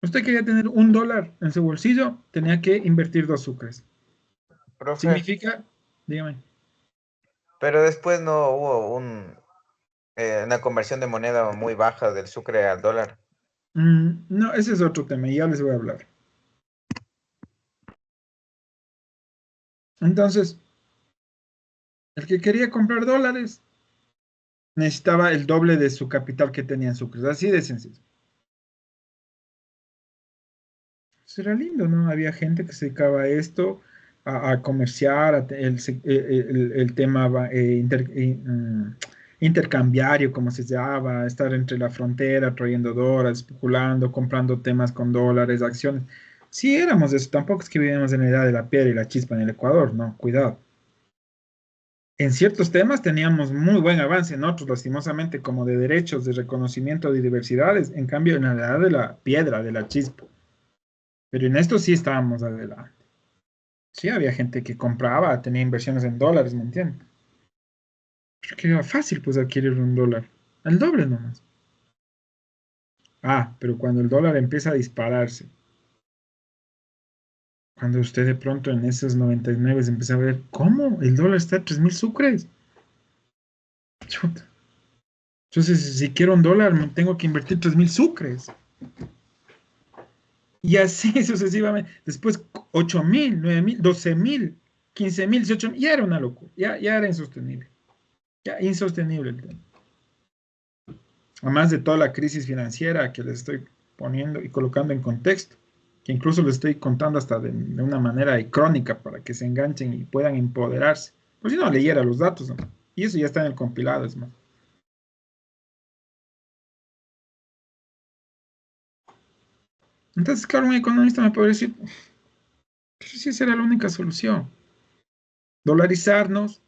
Usted quería tener un dólar en su bolsillo, tenía que invertir 2 sucres. Profe, Significa, dígame. pero después no hubo una conversión de moneda muy baja del sucre al dólar. No, ese es otro tema y ya les voy a hablar. Entonces, el que quería comprar dólares necesitaba el doble de su capital que tenía en sucres. Así de sencillo. Eso era lindo, ¿no? Había gente que se dedicaba a esto, a comerciar, el tema intercambiario, como se llama, estar entre la frontera, trayendo dólares, especulando, comprando temas con dólares, acciones. Sí, éramos eso. Tampoco es que vivíamos en la edad de la piedra y la chispa en el Ecuador, no, cuidado. En ciertos temas teníamos muy buen avance, en otros, lastimosamente, como de derechos, de reconocimiento de diversidades, en cambio, en la edad de la piedra, de la chispa. Pero en esto sí estábamos adelante. Sí, había gente que compraba, tenía inversiones en dólares, ¿me entiendes? Pero que era fácil, pues, adquirir un dólar. El doble nomás. Ah, pero cuando el dólar empieza a dispararse, cuando usted de pronto en esos 99 se empieza a ver, ¿cómo? El dólar está a 3.000 sucres. Chuta. Entonces, si quiero un dólar, me tengo que invertir 3.000 sucres. Y así sucesivamente. Después 8.000, 9.000, 12.000, 15.000, 18.000. Ya era una locura. Ya era insostenible. Ya insostenible el tema. Además de toda la crisis financiera que les estoy poniendo y colocando en contexto, que incluso les estoy contando hasta de una manera crónica para que se enganchen y puedan empoderarse. Pues si no leyera los datos, ¿no? Y eso ya está en el compilado, es más. Entonces, claro, un economista me puede decir, pero si esa era la única solución. Dolarizarnos,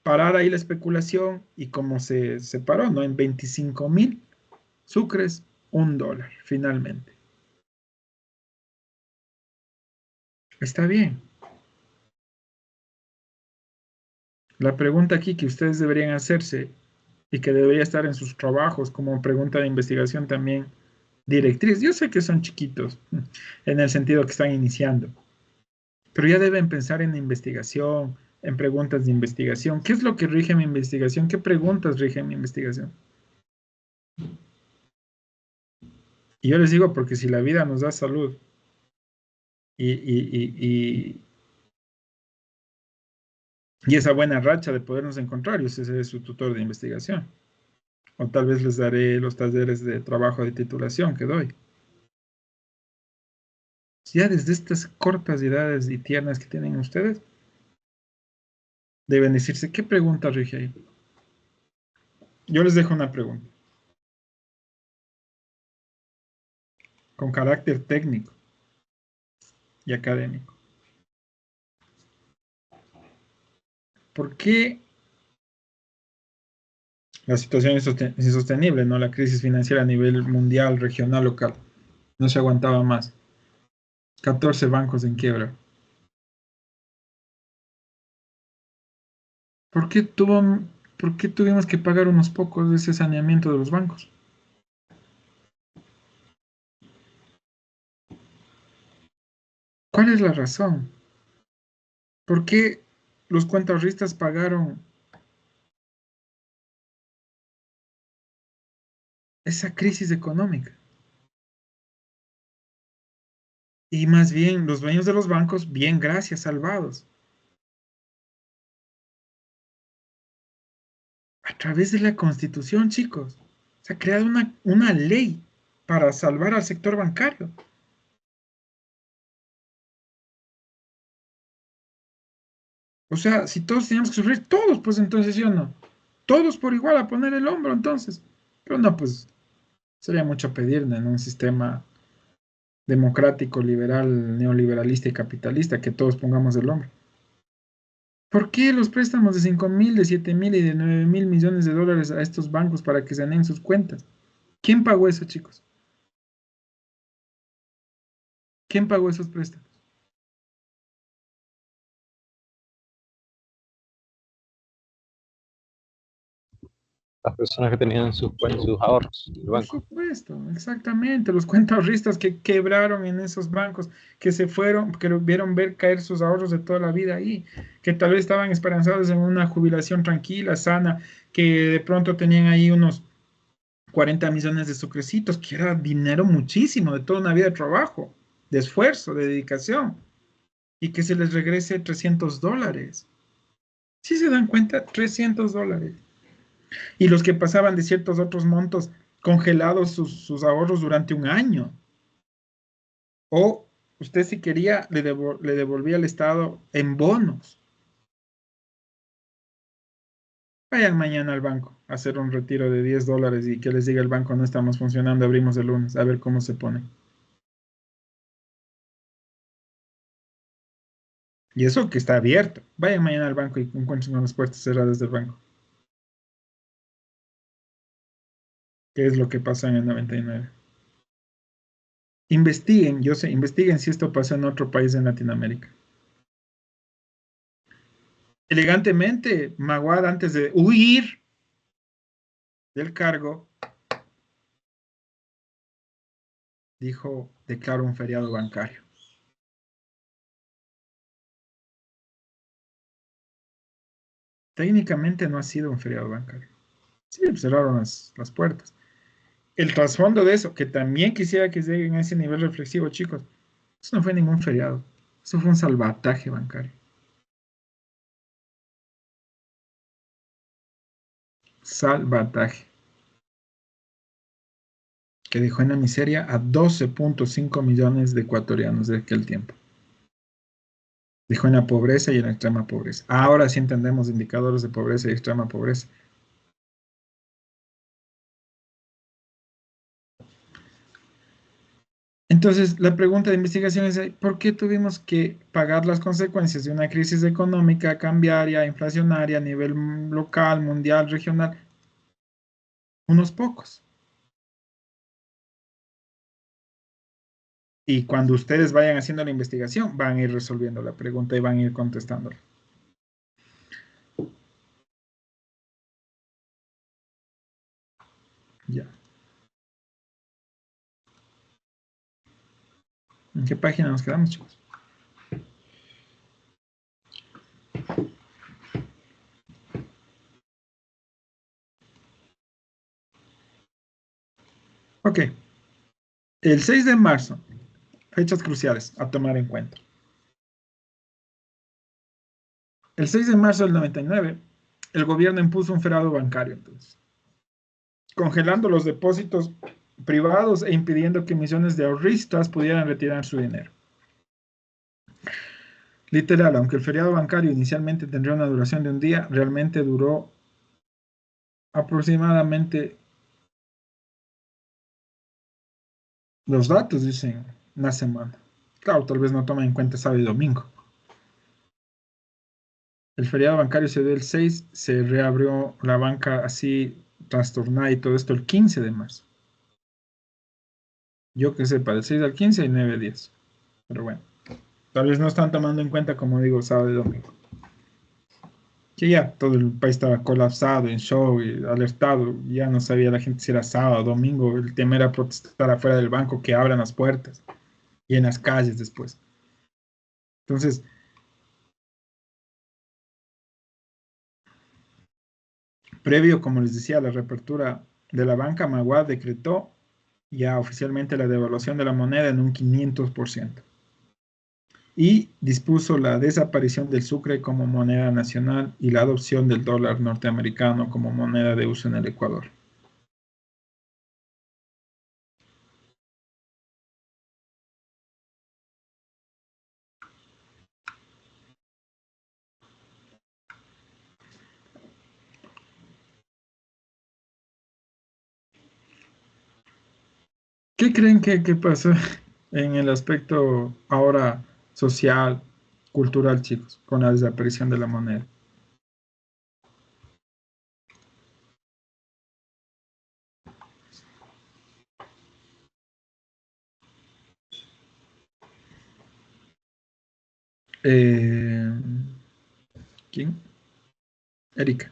parar ahí la especulación y como se separó, ¿no? En 25.000 sucres, un dólar, finalmente. Está bien. La pregunta aquí que ustedes deberían hacerse y que debería estar en sus trabajos como pregunta de investigación también directriz. Yo sé que son chiquitos en el sentido que están iniciando, pero ya deben pensar en investigación, en preguntas de investigación. ¿Qué es lo que rige mi investigación? ¿Qué preguntas rigen mi investigación? Y yo les digo, porque si la vida nos da salud y esa buena racha de podernos encontrar, yo seré su tutor de investigación. O tal vez les daré los talleres de trabajo de titulación que doy. Ya desde estas cortas edades y tiernas que tienen ustedes, Deben decirse, ¿qué pregunta rige ahí? Yo les dejo una pregunta. Con carácter técnico y académico. ¿Por qué la situación es insostenible, ¿no? La crisis financiera a nivel mundial, regional, local. No se aguantaba más. 14 bancos en quiebra. ¿Por qué tuvimos que pagar unos pocos de ese saneamiento de los bancos? ¿Cuál es la razón? ¿Por qué los cuentaahorristas pagaron esa crisis económica? Y más bien los dueños de los bancos, bien, gracias, salvados. A través de la Constitución, chicos. Se ha creado una ley para salvar al sector bancario. O sea, si todos teníamos que sufrir, todos, pues entonces yo no. Todos por igual a poner el hombro, entonces. Pero no, pues sería mucho pedir en un sistema democrático, liberal, neoliberalista y capitalista que todos pongamos el hombro. ¿Por qué los préstamos de 5.000, de 7.000 y de 9.000 millones de dólares a estos bancos para que saneen sus cuentas? ¿Quién pagó eso, chicos? ¿Quién pagó esos préstamos? Las personas que tenían sus ahorros en el Por banco. supuesto, exactamente. Los cuentaahorristas que quebraron en esos bancos, que se fueron, que vieron ver caer sus ahorros de toda la vida ahí, que tal vez estaban esperanzados en una jubilación tranquila, sana, que de pronto tenían ahí unos 40 millones de sucrecitos, que era dinero muchísimo, de toda una vida de trabajo, de esfuerzo, de dedicación, y que se les regrese $300. ¿Sí se dan cuenta? $300. Y los que pasaban de ciertos otros montos congelados sus ahorros durante un año. O usted si quería le devolvía al Estado en bonos. Vayan mañana al banco a hacer un retiro de $10 y que les diga el banco no estamos funcionando, abrimos el lunes, a ver cómo se pone. Y eso que está abierto. Vayan mañana al banco y encuentren con las puertas cerradas del banco. ¿Qué es lo que pasa en el 99? Investiguen, yo sé, investiguen si esto pasa en otro país en Latinoamérica. Elegantemente, Maguad, antes de huir del cargo, dijo, declaro un feriado bancario. Técnicamente no ha sido un feriado bancario. Sí, cerraron las puertas. El trasfondo de eso, que también quisiera que lleguen a ese nivel reflexivo, chicos, eso no fue ningún feriado. Eso fue un salvataje bancario. Salvataje. Que dejó en la miseria a 12.5 millones de ecuatorianos de aquel tiempo. Dejó en la pobreza y en la extrema pobreza. Ahora sí entendemos indicadores de pobreza y extrema pobreza. Entonces, la pregunta de investigación es, ¿por qué tuvimos que pagar las consecuencias de una crisis económica, cambiaria, inflacionaria a nivel local, mundial, regional? Unos pocos. Y cuando ustedes vayan haciendo la investigación, van a ir resolviendo la pregunta y van a ir contestándola. Ya. ¿En qué página nos quedamos, chicos? Ok. El 6 de marzo, fechas cruciales a tomar en cuenta. El 6 de marzo del 99, el gobierno impuso un feriado bancario, entonces, congelando los depósitos privados e impidiendo que millones de ahorristas pudieran retirar su dinero. Literal, aunque el feriado bancario inicialmente tendría una duración de un día, realmente duró aproximadamente, los datos dicen, una semana. Claro, tal vez no tomen en cuenta sábado y domingo. El feriado bancario se dio el 6, se reabrió la banca así trastornada y todo esto el 15 de marzo. Yo que sé, para el 6 al 15 hay 9 días. Pero bueno, tal vez no están tomando en cuenta, como digo, sábado y domingo. Que ya todo el país estaba colapsado, en shock, y alertado. Ya no sabía la gente si era sábado o domingo. El tema era protestar afuera del banco, que abran las puertas y en las calles después. Entonces, previo, como les decía, a la reapertura de la banca, Magua decretó ya oficialmente la devaluación de la moneda en un 500% y dispuso la desaparición del sucre como moneda nacional y la adopción del dólar norteamericano como moneda de uso en el Ecuador. ¿Qué creen que pasó en el aspecto ahora social, cultural, chicos, con la desaparición de la moneda? Eh, ¿Quién? Erika.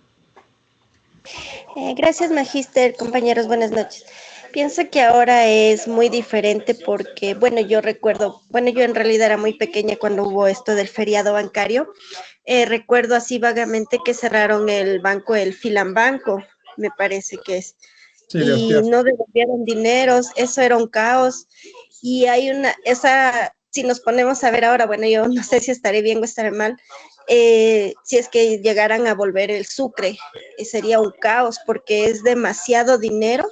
Gracias, Magíster. Compañeros, buenas noches. Pienso que ahora es muy diferente porque, bueno, yo recuerdo, bueno, yo en realidad era muy pequeña cuando hubo esto del feriado bancario. Recuerdo así vagamente que cerraron el banco, el Filambanco, me parece que es, Sí, de y hostias. no devolvieron dineros, eso era un caos. Y hay si nos ponemos a ver ahora, bueno, yo no sé si estaré bien o estaré mal, si es que llegaran a volver el sucre, sería un caos porque es demasiado dinero.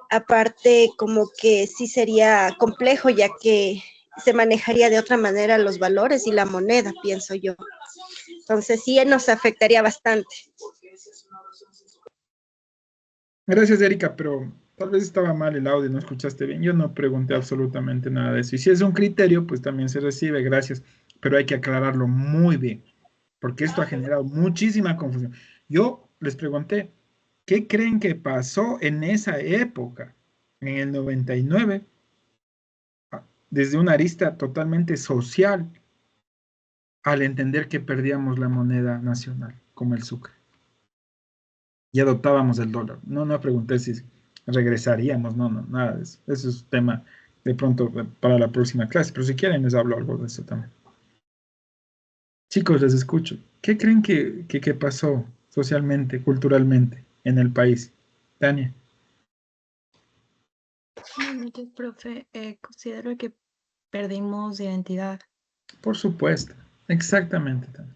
Aparte, como que sí sería complejo, ya que se manejaría de otra manera los valores y la moneda, pienso yo. Entonces, sí nos afectaría bastante. Gracias, Erika, pero tal vez estaba mal el audio, no escuchaste bien. Yo no pregunté absolutamente nada de eso. Y si es un criterio, pues también se recibe, gracias. Pero hay que aclararlo muy bien, porque esto ha generado muchísima confusión. Yo les pregunté, ¿qué creen que pasó en esa época, en el 99, desde una arista totalmente social, al entender que perdíamos la moneda nacional, como el sucre, y adoptábamos el dólar? No pregunté si regresaríamos, no, nada de eso. Eso es un tema de pronto para la próxima clase, pero si quieren les hablo algo de eso también. Chicos, les escucho. ¿Qué creen que pasó socialmente, culturalmente en el país? Tania. Buenas noches, profe. Considero que perdimos identidad. Por supuesto, exactamente, Tania.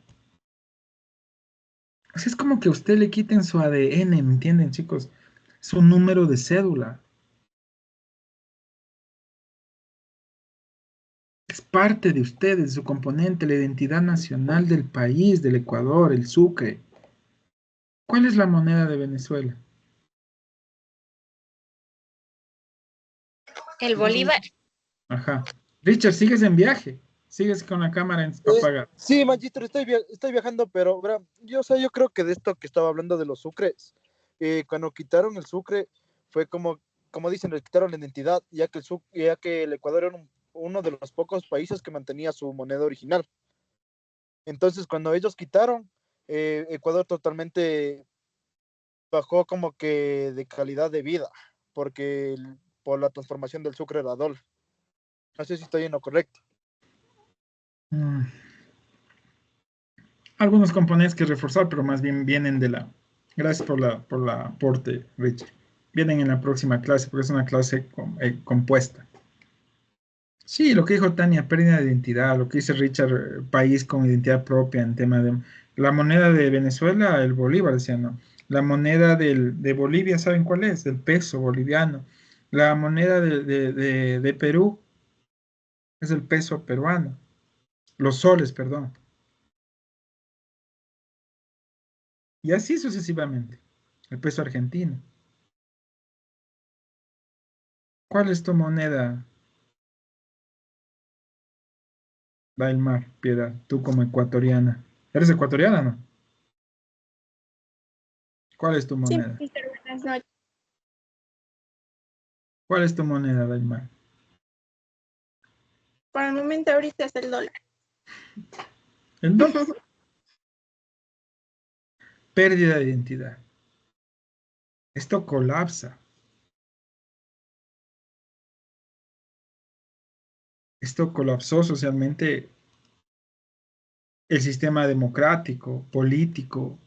O sea, es como que a usted le quiten su ADN, ¿me entienden, chicos? Su número de cédula. Es parte de ustedes, de su componente, la identidad nacional del país, del Ecuador, el sucre. ¿Cuál es la moneda de Venezuela? El Bolívar. Ajá. Richard, sigues en viaje. Sigues con la cámara apagada. Sí, Magistro, estoy viajando, pero verá, yo creo que de esto que estaba hablando de los sucres, cuando quitaron el sucre, fue como dicen, le quitaron la identidad, ya que el Ecuador era uno de los pocos países que mantenía su moneda original. Entonces, cuando ellos quitaron, Ecuador totalmente bajó como que de calidad de vida, por la transformación del sucre a dólar. No sé si estoy en lo correcto. Mm. Algunos componentes que reforzar, pero más bien vienen de la... Gracias por la aporte, Richard. Vienen en la próxima clase, porque es una clase compuesta. Sí, lo que dijo Tania, pérdida de identidad, lo que dice Richard, país con identidad propia en tema de... La moneda de Venezuela, el bolívar, decía, no. La moneda de Bolivia, ¿saben cuál es? El peso boliviano. La moneda de Perú es el peso peruano. Los soles, perdón. Y así sucesivamente. El peso argentino. ¿Cuál es tu moneda, Dailmar, Piedad? Tú como ecuatoriana. ¿Eres ecuatoriana, no? ¿Cuál es tu Sí, moneda? mister, buenas noches. ¿Cuál es tu moneda, Dailmar? Por el momento ahorita es el dólar. El dólar. Pérdida de identidad. Esto colapsa. Esto colapsó socialmente el sistema democrático, político,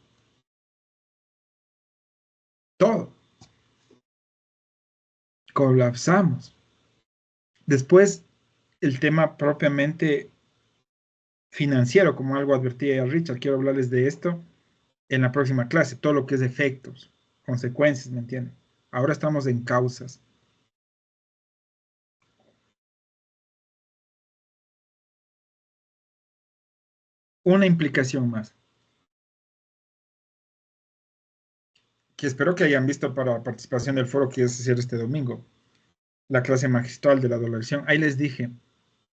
todo. Colapsamos. Después, el tema propiamente financiero, como algo advertía Richard, quiero hablarles de esto en la próxima clase, todo lo que es efectos, consecuencias, ¿me entienden? Ahora estamos en causas. Una implicación más, que espero que hayan visto para la participación del foro que es hacer este domingo, la clase magistral de la dolarización. Ahí les dije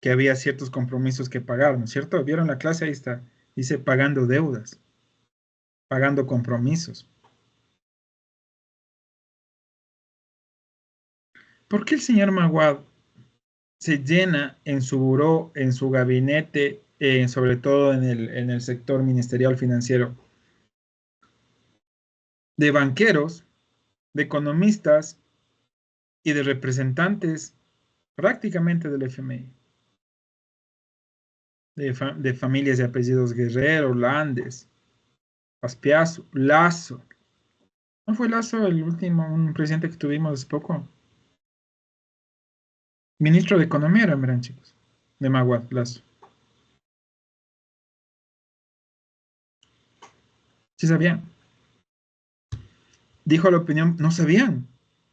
que había ciertos compromisos que pagar, ¿no es cierto? ¿Vieron la clase? Ahí está. Dice pagando deudas, pagando compromisos. ¿Por qué el señor Maguad se llena en su buró, en su gabinete, sobre todo en el sector ministerial financiero, de banqueros, de economistas y de representantes prácticamente del FMI, de familias de apellidos Guerrero, Landes, Paspiazu, Lazo? ¿No fue Lazo el último, un presidente que tuvimos hace poco? Ministro de Economía era, verán, chicos, de Maguad, Lazo. ¿Sí sabían? Dijo la opinión, no sabían.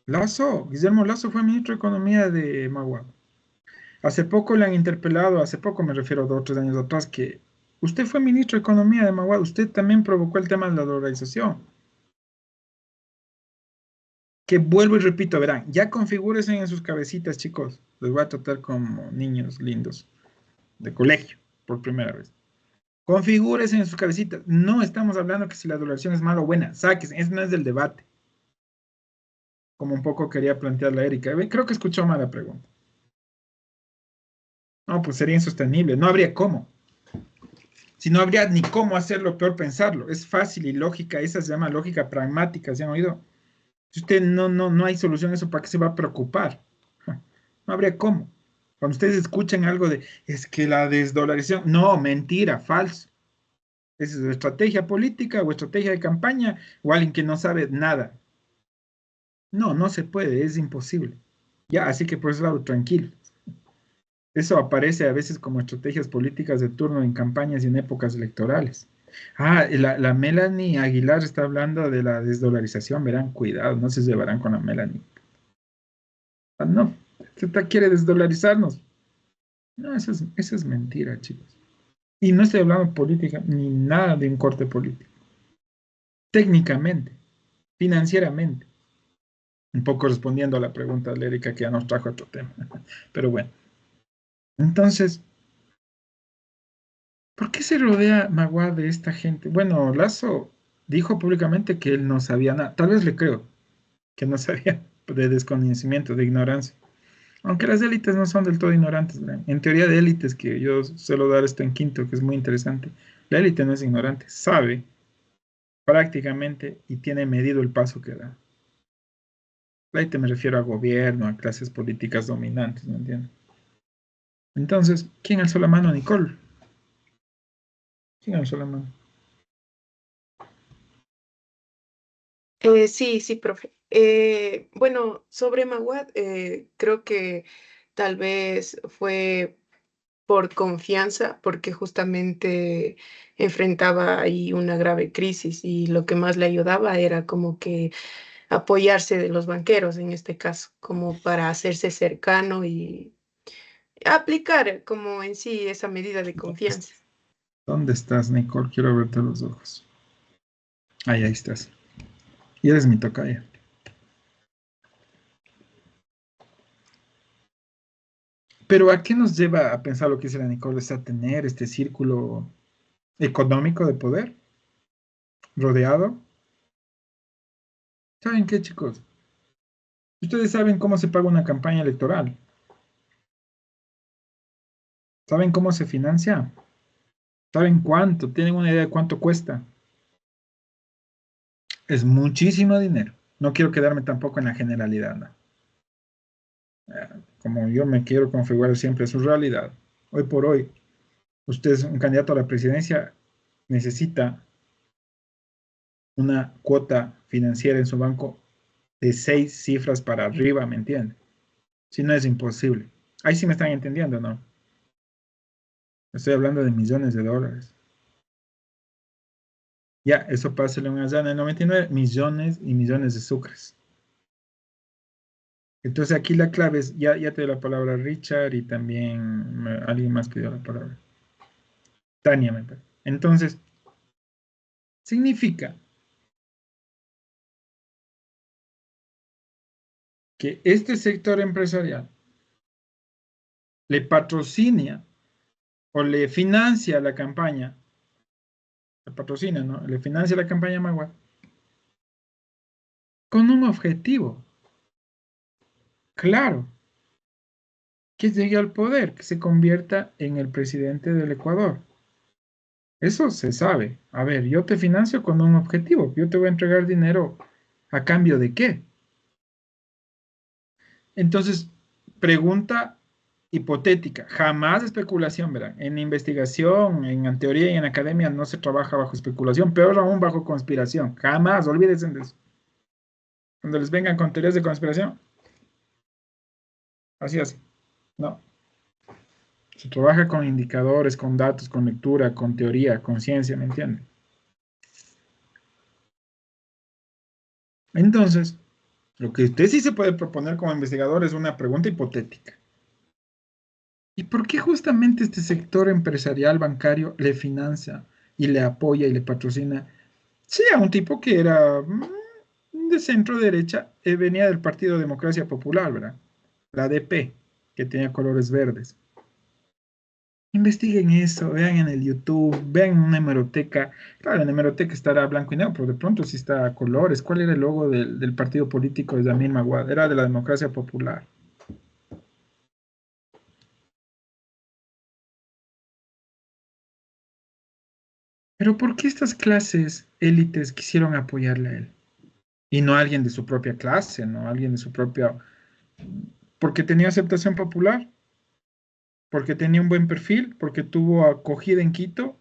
Lazo, Guillermo Lazo fue ministro de Economía de Maguad. Hace poco le han interpelado, hace poco me refiero a 2 o 3 años atrás, que usted fue ministro de Economía de Maguad, usted también provocó el tema de la dolarización. Que vuelvo y repito, verán, ya configúrense en sus cabecitas, chicos. Les voy a tratar como niños lindos de colegio, por primera vez. Configúrense en sus cabecitas. No estamos hablando que si la dolarización es mala o buena. Sáquense, eso no es del debate. Como un poco quería plantear la Erika. Creo que escuchó mal la pregunta. No, pues sería insostenible. No habría cómo. Si no habría ni cómo hacerlo, peor pensarlo. Es fácil y lógica. Esa se llama lógica pragmática. ¿Se han oído? Si usted no hay solución a eso, ¿para qué se va a preocupar? No habría cómo. Cuando ustedes escuchan algo de, es que la desdolarización, no, mentira, falso. Es estrategia política o estrategia de campaña o alguien que no sabe nada. No, no se puede, es imposible. Ya, así que por ese lado, tranquilo. Eso aparece a veces como estrategias políticas de turno en campañas y en épocas electorales. Ah, la Melanie Aguilar está hablando de la desdolarización, verán, cuidado, no se llevarán con la Melanie. Ah, no, usted quiere desdolarizarnos. No, eso es mentira, chicos. Y no estoy hablando política, ni nada de un corte político. Técnicamente, financieramente. Un poco respondiendo a la pregunta de Erika que ya nos trajo otro tema. Pero bueno. Entonces, ¿por qué se rodea Maguad de esta gente? Bueno, Lazo dijo públicamente que él no sabía nada. Tal vez le creo que no sabía de desconocimiento, de ignorancia. Aunque las élites no son del todo ignorantes, ¿verdad? En teoría de élites, que yo suelo dar esto en quinto, que es muy interesante, la élite no es ignorante, sabe prácticamente y tiene medido el paso que da. La élite me refiero a gobierno, a clases políticas dominantes, ¿me entiendes? Entonces, ¿quién alzó la mano, Nicole? ¿Quién alzó la mano? Sí, sí, profe. Bueno, sobre Maguad, creo que tal vez fue por confianza, porque justamente enfrentaba ahí una grave crisis y lo que más le ayudaba era como que apoyarse de los banqueros en este caso, como para hacerse cercano y aplicar como en sí esa medida de confianza. ¿Dónde estás, Nicole? Quiero verte los ojos. Ahí estás. Y eres mi tocaya. Pero ¿a qué nos lleva a pensar lo que dice la Nicole? Es a tener este círculo económico de poder rodeado. ¿Saben qué, chicos? Ustedes saben cómo se paga una campaña electoral. ¿Saben cómo se financia? ¿Saben cuánto? ¿Tienen una idea de cuánto cuesta? Es muchísimo dinero. No quiero quedarme tampoco en la generalidad, ¿no? Como yo me quiero configurar siempre su realidad. Hoy por hoy, usted es un candidato a la presidencia, necesita una cuota financiera en su banco de 6 cifras para arriba, ¿me entiende? Si no, es imposible. Ahí sí me están entendiendo, ¿no? Estoy hablando de millones de dólares. Ya, eso pasa en allá en el 99, millones y millones de sucres. Entonces aquí la clave es, ya te doy la palabra a Richard y también alguien más pidió la palabra. Tania, me parece. Entonces, significa que este sector empresarial le patrocina o le financia la campaña, le patrocina, ¿no? Le financia la campaña Magua con un objetivo, claro, que llegue al poder, que se convierta en el presidente del Ecuador. Eso se sabe. A ver, yo te financio con un objetivo. Yo te voy a entregar dinero a cambio de qué. Entonces, pregunta hipotética, jamás especulación, verán. En investigación, en teoría y en academia no se trabaja bajo especulación, peor aún bajo conspiración. Jamás, olvídense de eso. Cuando les vengan con teorías de conspiración, así. No. Se trabaja con indicadores, con datos, con lectura, con teoría, con ciencia, ¿me entienden? Entonces, lo que usted sí se puede proponer como investigador es una pregunta hipotética. ¿Y por qué justamente este sector empresarial bancario le financia y le apoya y le patrocina? Sí, a un tipo que era de centro derecha, venía del Partido Democracia Popular, ¿verdad? La ADP, que tenía colores verdes. Investiguen eso, vean en el YouTube, vean en una hemeroteca. Claro, en la hemeroteca estará blanco y negro, pero de pronto sí está a colores. ¿Cuál era el logo del partido político de Yamil Maguad? Era de la Democracia Popular. Pero ¿por qué estas clases élites quisieron apoyarle a él? Y no a alguien de su propia clase, no a alguien de su propia... Porque tenía aceptación popular, porque tenía un buen perfil, porque tuvo acogida en Quito.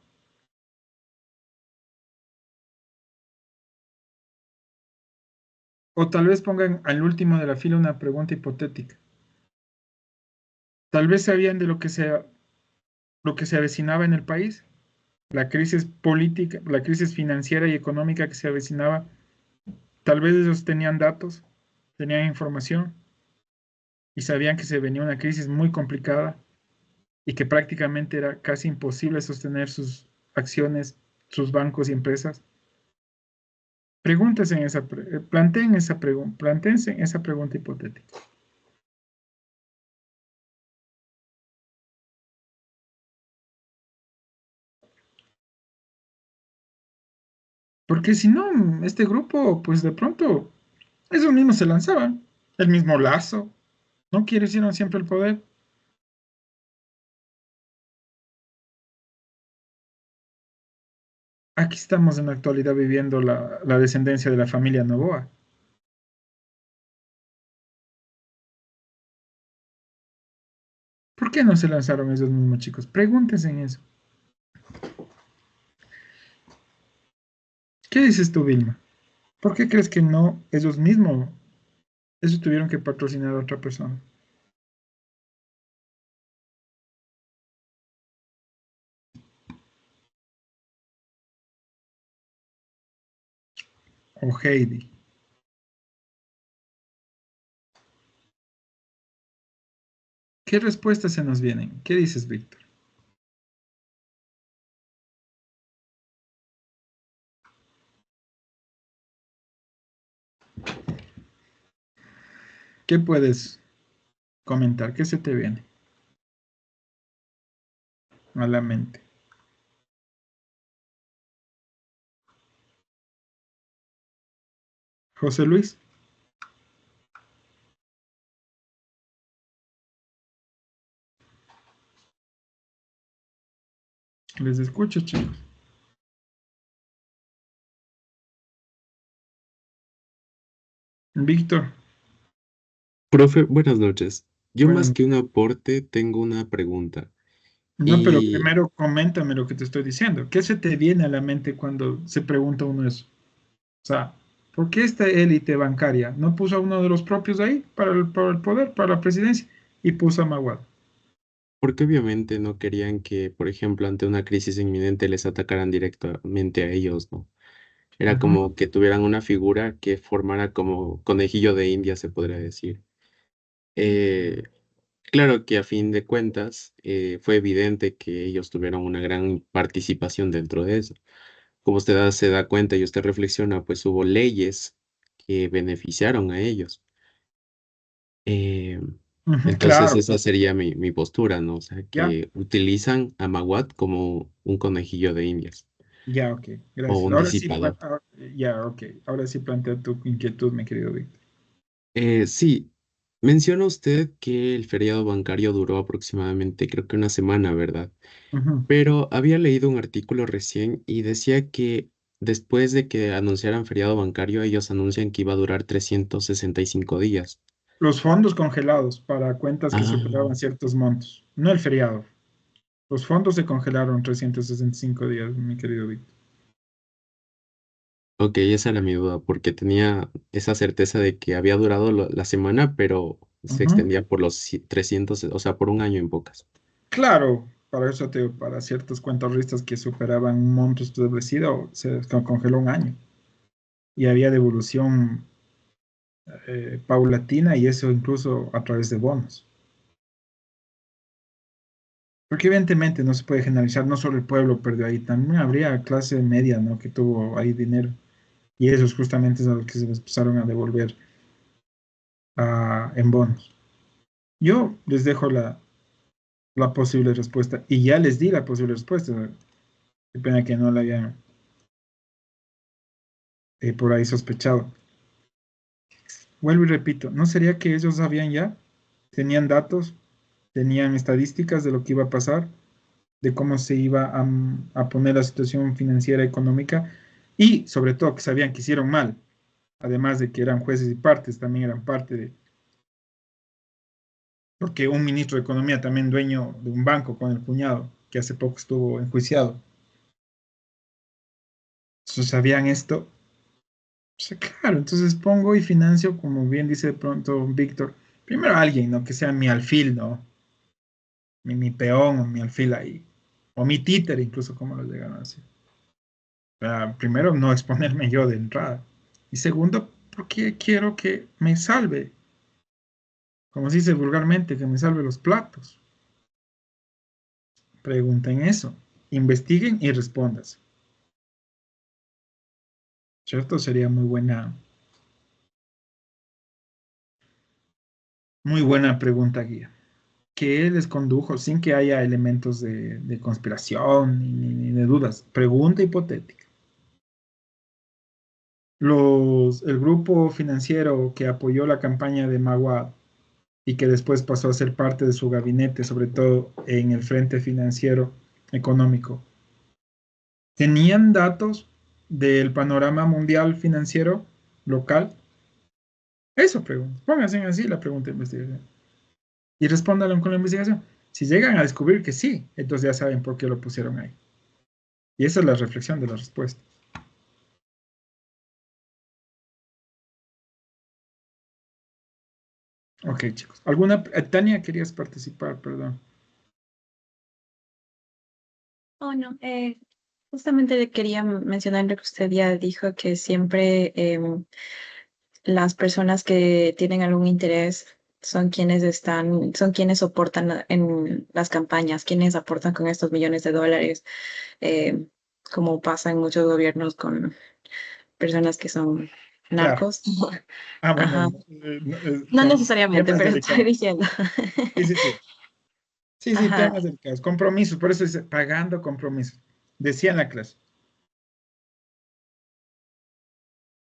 O tal vez pongan al último de la fila una pregunta hipotética. Tal vez sabían de lo que se avecinaba en el país, la crisis política, la crisis financiera y económica que se avecinaba. Tal vez ellos tenían datos, tenían información y sabían que se venía una crisis muy complicada y que prácticamente era casi imposible sostener sus acciones, sus bancos y empresas. Pregúntense planteense esa pregunta hipotética. Porque si no, este grupo, pues de pronto, ellos mismos se lanzaban. El mismo Lazo. ¿No quisieron siempre el poder? Aquí estamos en la actualidad viviendo la descendencia de la familia Noboa. ¿Por qué no se lanzaron esos mismos chicos? Pregúntense en eso. ¿Qué dices tú, Vilma? ¿Por qué crees que no ellos tuvieron que patrocinar a otra persona? O Heidi. ¿Qué respuestas se nos vienen? ¿Qué dices, Víctor? ¿Qué puedes comentar? ¿Qué se te viene a la mente? José Luis, les escucho, chicos. Víctor, Profe, buenas noches. Yo más bueno, que un aporte tengo una pregunta. no, pero Y primero coméntame lo que te estoy diciendo. ¿Qué se te viene a la mente cuando se pregunta uno eso? O sea, ¿por qué esta élite bancaria no puso a uno de los propios ahí para el poder, para la presidencia, y puso a Maguad? porque obviamente no querían que, por ejemplo, ante una crisis inminente les atacaran directamente a ellos, ¿no? Era Ujú. como que tuvieran una figura que formara como conejillo de India, se podría decir. Eh, claro que a fin de cuentas fue evidente que ellos tuvieron una gran participación dentro de eso. Como se da cuenta y usted reflexiona, pues hubo leyes que beneficiaron a ellos. Eh, Ujú, entonces claro, esa sería mi postura, ¿no? O sea, ya, que utilizan a Maguad como un conejillo de Indias ya, ok, o gracias. un disipador. Ya, ok, ahora sí plantea tu inquietud, mi querido Víctor. Sí, menciona usted que el feriado bancario duró aproximadamente, creo que una semana, ¿verdad? Ujú. Pero había leído un artículo recién y decía que después de que anunciaran feriado bancario, ellos anuncian que iba a durar 365 días. Los fondos congelados para cuentas que Ah, superaban ciertos montos, no el feriado. Los fondos se congelaron 365 días, mi querido Víctor. ok, esa era mi duda, porque tenía esa certeza de que había durado la semana, pero se Ujú. extendía por los 300, o sea, por un año en pocas. Claro, para eso te digo, para ciertas cuentas ristas que superaban un monto establecido, se congeló un año y había devolución paulatina y eso incluso a través de bonos. Porque evidentemente no se puede generalizar, no solo el pueblo perdió ahí, también habría clase media, ¿no? Que tuvo ahí dinero y esos justamente son los que se les empezaron a devolver en bonos. Yo les dejo la posible respuesta y ya les di la posible respuesta. Qué pena que no la hayan por ahí sospechado. Vuelvo y repito, ¿no sería que ellos sabían ya? Tenían datos, tenían estadísticas de lo que iba a pasar, de cómo se iba a poner la situación financiera económica y sobre todo que sabían que hicieron mal, además de que eran jueces y partes, también eran parte de, porque un ministro de Economía, también dueño de un banco con el cuñado, que hace poco estuvo enjuiciado, entonces sabían esto. O sea, claro, entonces pongo y financio, como bien dice de pronto Víctor, primero alguien, ¿no? Que sea mi alfil, ¿no? Mi peón o mi alfil ahí, o mi títer, incluso como lo llegan a decir. Primero, no exponerme yo de entrada. Y segundo, porque quiero que me salve, como se dice vulgarmente, que me salve los platos. Pregunten eso, investiguen y respondan. ¿Cierto? Sería muy buena pregunta guía. ¿Qué les condujo sin que haya elementos de conspiración ni de dudas? Pregunta hipotética. El grupo financiero que apoyó la campaña de Maguad y que después pasó a ser parte de su gabinete, sobre todo en el frente financiero económico, ¿tenían datos del panorama mundial financiero local? Eso pregunto. Pónganse así la pregunta de investigación y respóndanlo con la investigación. Si llegan a descubrir que sí, entonces ya saben por qué lo pusieron ahí. Y esa es la reflexión de la respuesta. Ok, chicos. Tania, querías participar, perdón. Oh, no, justamente le quería mencionar lo que usted ya dijo, que siempre las personas que tienen algún interés son quienes soportan en las campañas, quienes aportan con estos millones de dólares, eh, como pasa en muchos gobiernos con personas que son narcos. Ah, bueno, Ajá. No son necesariamente, temas pero delicados. estoy diciendo. Sí, sí, sí. Sí, sí, Ajá. temas delicados. Compromisos, por eso dice pagando compromisos. Decía en la clase.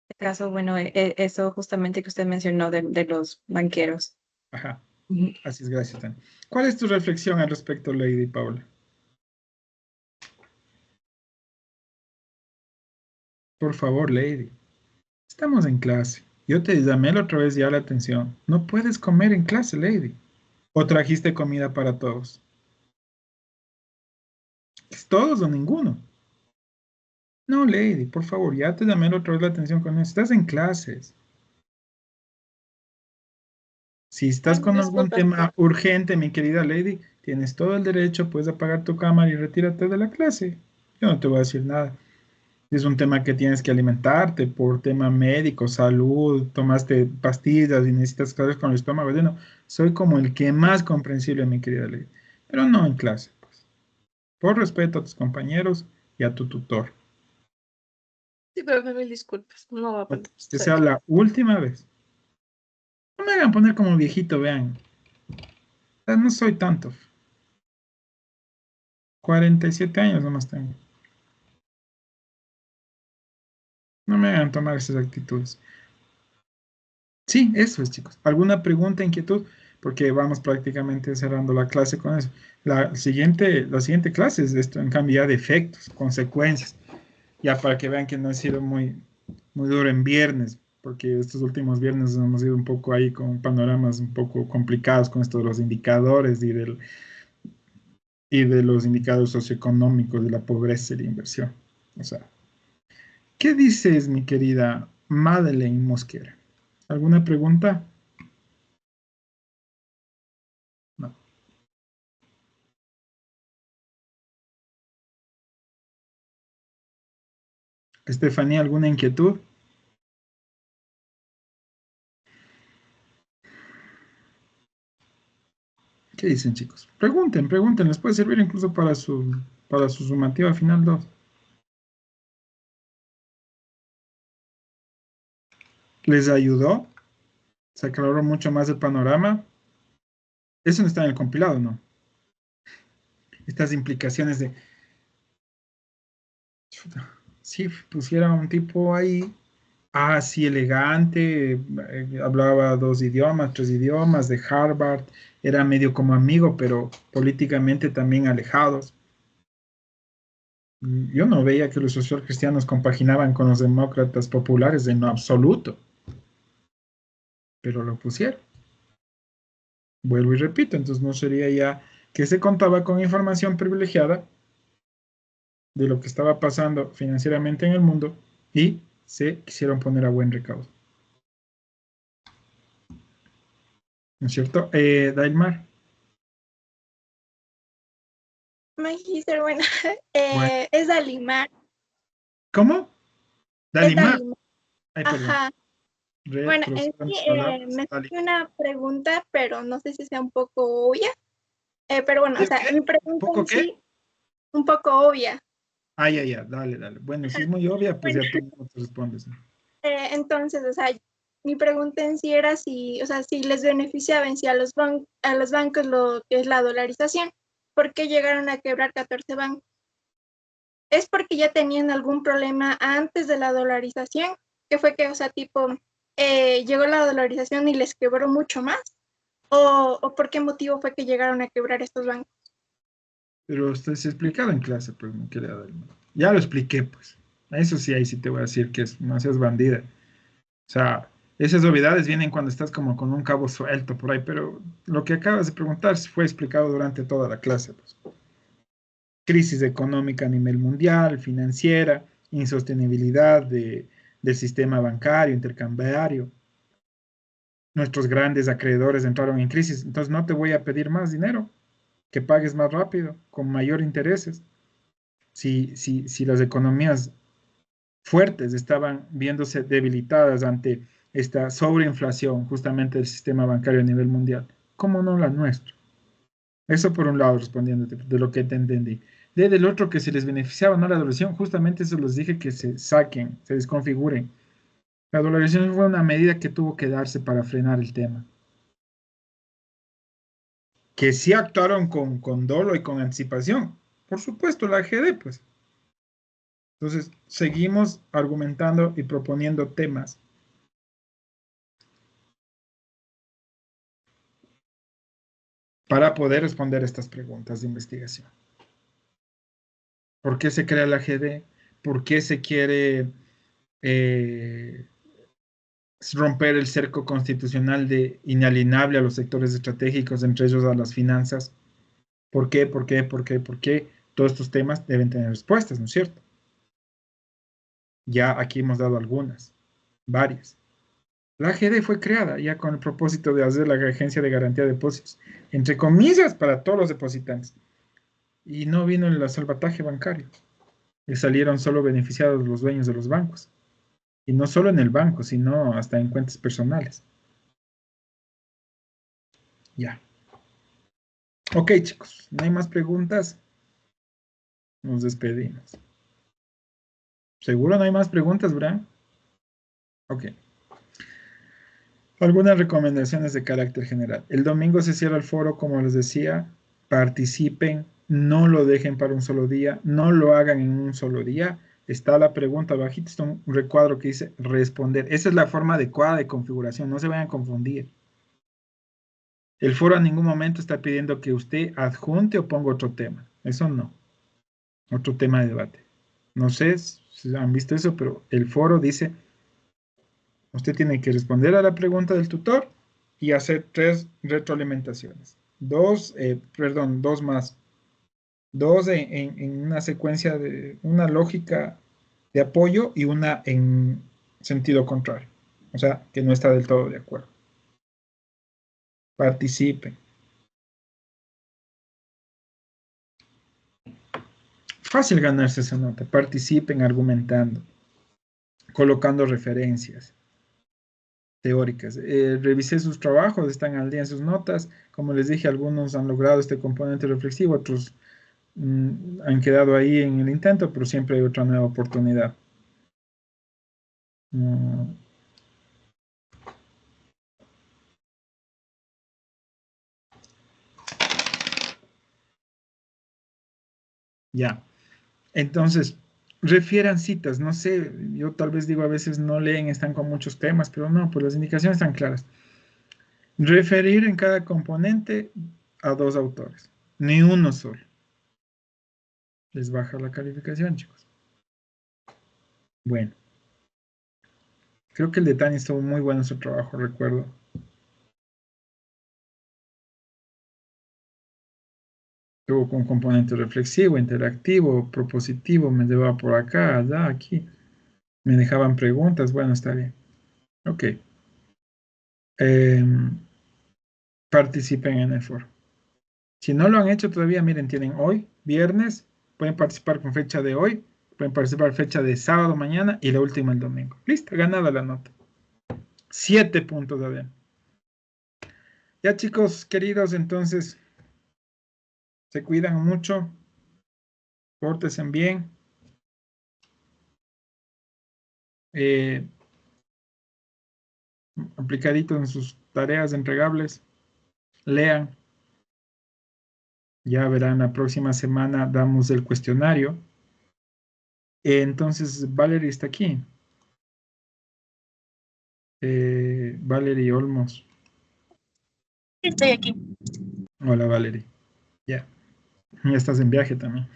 En este caso, bueno, eso justamente que usted mencionó de los banqueros. Ajá. Ujú. Así es, gracias, Tania. ¿Cuál es tu reflexión al respecto, Lady y Paula? Por favor, Lady. Estamos en clase. Yo te llamé la otra vez ya la atención. No puedes comer en clase, Lady. ¿O trajiste comida para todos? ¿Es todos o ninguno? No, Lady, por favor, ya te llamé la otra vez la atención con eso. Estás en clases. Si estás con algún Disculpas. tema urgente, mi querida Lady, tienes todo el derecho, puedes apagar tu cámara y retírate de la clase. Yo no te voy a decir nada. Si es un tema que tienes que alimentarte por tema médico, salud, tomaste pastillas y necesitas cosas con el estómago lleno, soy como el que más comprensible, mi querida Lady. Pero no en clase, pues. Por respeto a tus compañeros y a tu tutor. Sí, profe, mil disculpas. No va a poner. Que sea la última vez. No me hagan poner como viejito, vean. No soy tanto. 47 años nomás tengo. No me hagan tomar esas actitudes. Sí, eso es, chicos. ¿Alguna pregunta, inquietud? Porque vamos prácticamente cerrando la clase con eso. La siguiente clase es esto, en cambio ya de efectos, consecuencias. Ya para que vean que no ha sido muy, muy duro en viernes, porque estos últimos viernes hemos ido un poco ahí con panoramas un poco complicados con esto de los indicadores y de los indicadores socioeconómicos de la pobreza y la inversión. O sea, ¿qué dices, mi querida Madeleine Mosquera? ¿Alguna pregunta? No. Estefanía, ¿alguna inquietud? ¿Qué dicen, chicos? Pregunten, pregunten, les puede servir incluso para su sumativa final 2. ¿Les ayudó? ¿Se aclaró mucho más el panorama? Eso no está en el compilado, ¿no? Estas implicaciones de... Chuta, si pusiera un tipo ahí, así elegante, hablaba 2 idiomas, 3 idiomas, de Harvard, era medio como amigo, pero políticamente también alejados. Yo no veía que los socialcristianos compaginaban con los demócratas populares en lo absoluto, pero lo pusieron. Vuelvo y repito, entonces no sería ya que se contaba con información privilegiada de lo que estaba pasando financieramente en el mundo y se quisieron poner a buen recaudo. ¿No es cierto? Dailmar. Magíster, bueno, Bueno, es Dalimar. ¿cómo? Es Dalimar. Dalimar. Ay, perdón. Ajá. Bueno, en Retrocedan sí, tus palabras. me Dali. surgió una pregunta, pero no sé si sea un poco obvia. Pero bueno, o sea, ¿Qué? mi ¿Un pregunta poco en qué? sí, un poco obvia. Ay, ay, ay, dale, dale. Bueno, si es muy obvia, pues Bueno, ya tú no te respondes. entonces, o sea, mi pregunta en sí era si, o sea, si les beneficiaba en sí a los bancos lo que es la dolarización. ¿Por qué llegaron a quebrar 14 bancos? ¿Es porque ya tenían algún problema antes de la dolarización? ¿Que fue que, o sea, tipo, llegó la dolarización y les quebró mucho más? ¿O por qué motivo fue que llegaron a quebrar estos bancos? Pero usted se ha explicado en clase, pues, mi querida Dailmar. Ya lo expliqué, pues. Eso sí, ahí sí te voy a decir que no seas bandida. O sea, esas obviedades vienen cuando estás como con un cabo suelto por ahí, pero lo que acabas de preguntar fue explicado durante toda la clase, pues. Crisis económica a nivel mundial, financiera, insostenibilidad del sistema bancario, intercambiario. Nuestros grandes acreedores entraron en crisis, entonces no te voy a pedir más dinero, que pagues más rápido, con mayor intereses. Si las economías fuertes estaban viéndose debilitadas ante esta sobreinflación justamente del sistema bancario a nivel mundial, ¿cómo no la nuestra? Eso por un lado, respondiéndote de lo que te entendí. Del otro, que se les beneficiaba no la devaluación, justamente eso les dije que se saquen, se desconfiguren. La dolarización fue una medida que tuvo que darse para frenar el tema. Que sí actuaron con dolo y con anticipación. Por supuesto, la AGD, pues. Entonces, seguimos argumentando y proponiendo temas. Para poder responder estas preguntas de investigación. ¿Por qué se crea la AGD? ¿Por qué se quiere romper el cerco constitucional de inalienable a los sectores estratégicos, entre ellos a las finanzas? ¿Por qué? ¿Por qué? ¿Por qué? ¿Por qué? Todos estos temas deben tener respuestas, ¿no es cierto? Ya aquí hemos dado algunas, varias. La AGD fue creada ya con el propósito de hacer la agencia de garantía de depósitos, entre comillas, para todos los depositantes. Y no vino el salvataje bancario. Y salieron solo beneficiados los dueños de los bancos. Y no solo en el banco, sino hasta en cuentas personales. Ya. Ok, chicos, ¿no hay más preguntas? Nos despedimos. ¿Seguro no hay más preguntas, Bran? Ok. Algunas recomendaciones de carácter general. El domingo se cierra el foro, como les decía. Participen, no lo dejen para un solo día, no lo hagan en un solo día. Está la pregunta abajito, está un recuadro que dice responder. Esa es la forma adecuada de configuración, no se vayan a confundir. El foro en ningún momento está pidiendo que usted adjunte o ponga otro tema. Eso no. Otro tema de debate. No sé si han visto eso, pero el foro dice, usted tiene que responder a la pregunta del tutor y hacer 3 retroalimentaciones. 2 más. 2 en una secuencia de una lógica de apoyo y una en sentido contrario. O sea, que no está del todo de acuerdo. Participen. Fácil ganarse esa nota. Participen argumentando, colocando referencias teóricas. Revisé sus trabajos, están al día en sus notas. Como les dije, algunos han logrado este componente reflexivo, otros han quedado ahí en el intento, pero siempre hay otra nueva oportunidad. Ya. Entonces, refieran citas. No sé, yo tal vez digo a veces no leen, están con muchos temas, pero no, pues las indicaciones están claras. Referir en cada componente a 2 autores, ni uno solo. Les baja la calificación, chicos. Bueno. Creo que el de Tani estuvo muy bueno su trabajo, recuerdo. Tuvo con componente reflexivo, interactivo, propositivo, me llevaba por acá, allá, aquí. Me dejaban preguntas, bueno, está bien. Ok. Participen en el foro. Si no lo han hecho todavía, miren, tienen hoy, viernes, pueden participar con fecha de hoy, pueden participar fecha de sábado, mañana y la última el domingo. Listo, ganada la nota. 7 puntos, Adrián. Ya, chicos queridos, entonces, se cuidan mucho, pórtense bien. Aplicadito en sus tareas entregables. Lean. Ya verán, la próxima semana damos el cuestionario. Entonces, Valerie está aquí. Valerie Olmos. Estoy aquí. Hola, Valerie. Ya. Ya estás en viaje también.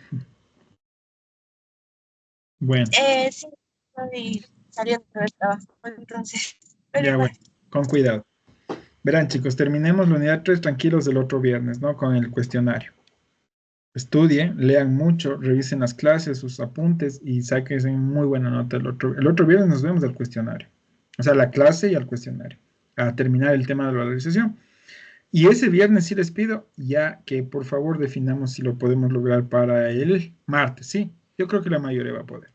Bueno. Sí, estoy saliendo del trabajo, entonces. Pero Ya, igual. bueno, con cuidado. Verán, chicos, terminemos la unidad 3 tranquilos el otro viernes, ¿no? Con el cuestionario. Estudien, lean mucho, revisen las clases, sus apuntes y saquen muy buena nota el otro viernes nos vemos del cuestionario. O sea, la clase y el cuestionario. A terminar el tema de la valorización. Y ese viernes sí les pido ya que por favor definamos si lo podemos lograr para el martes, ¿sí? Yo creo que la mayoría va a poder.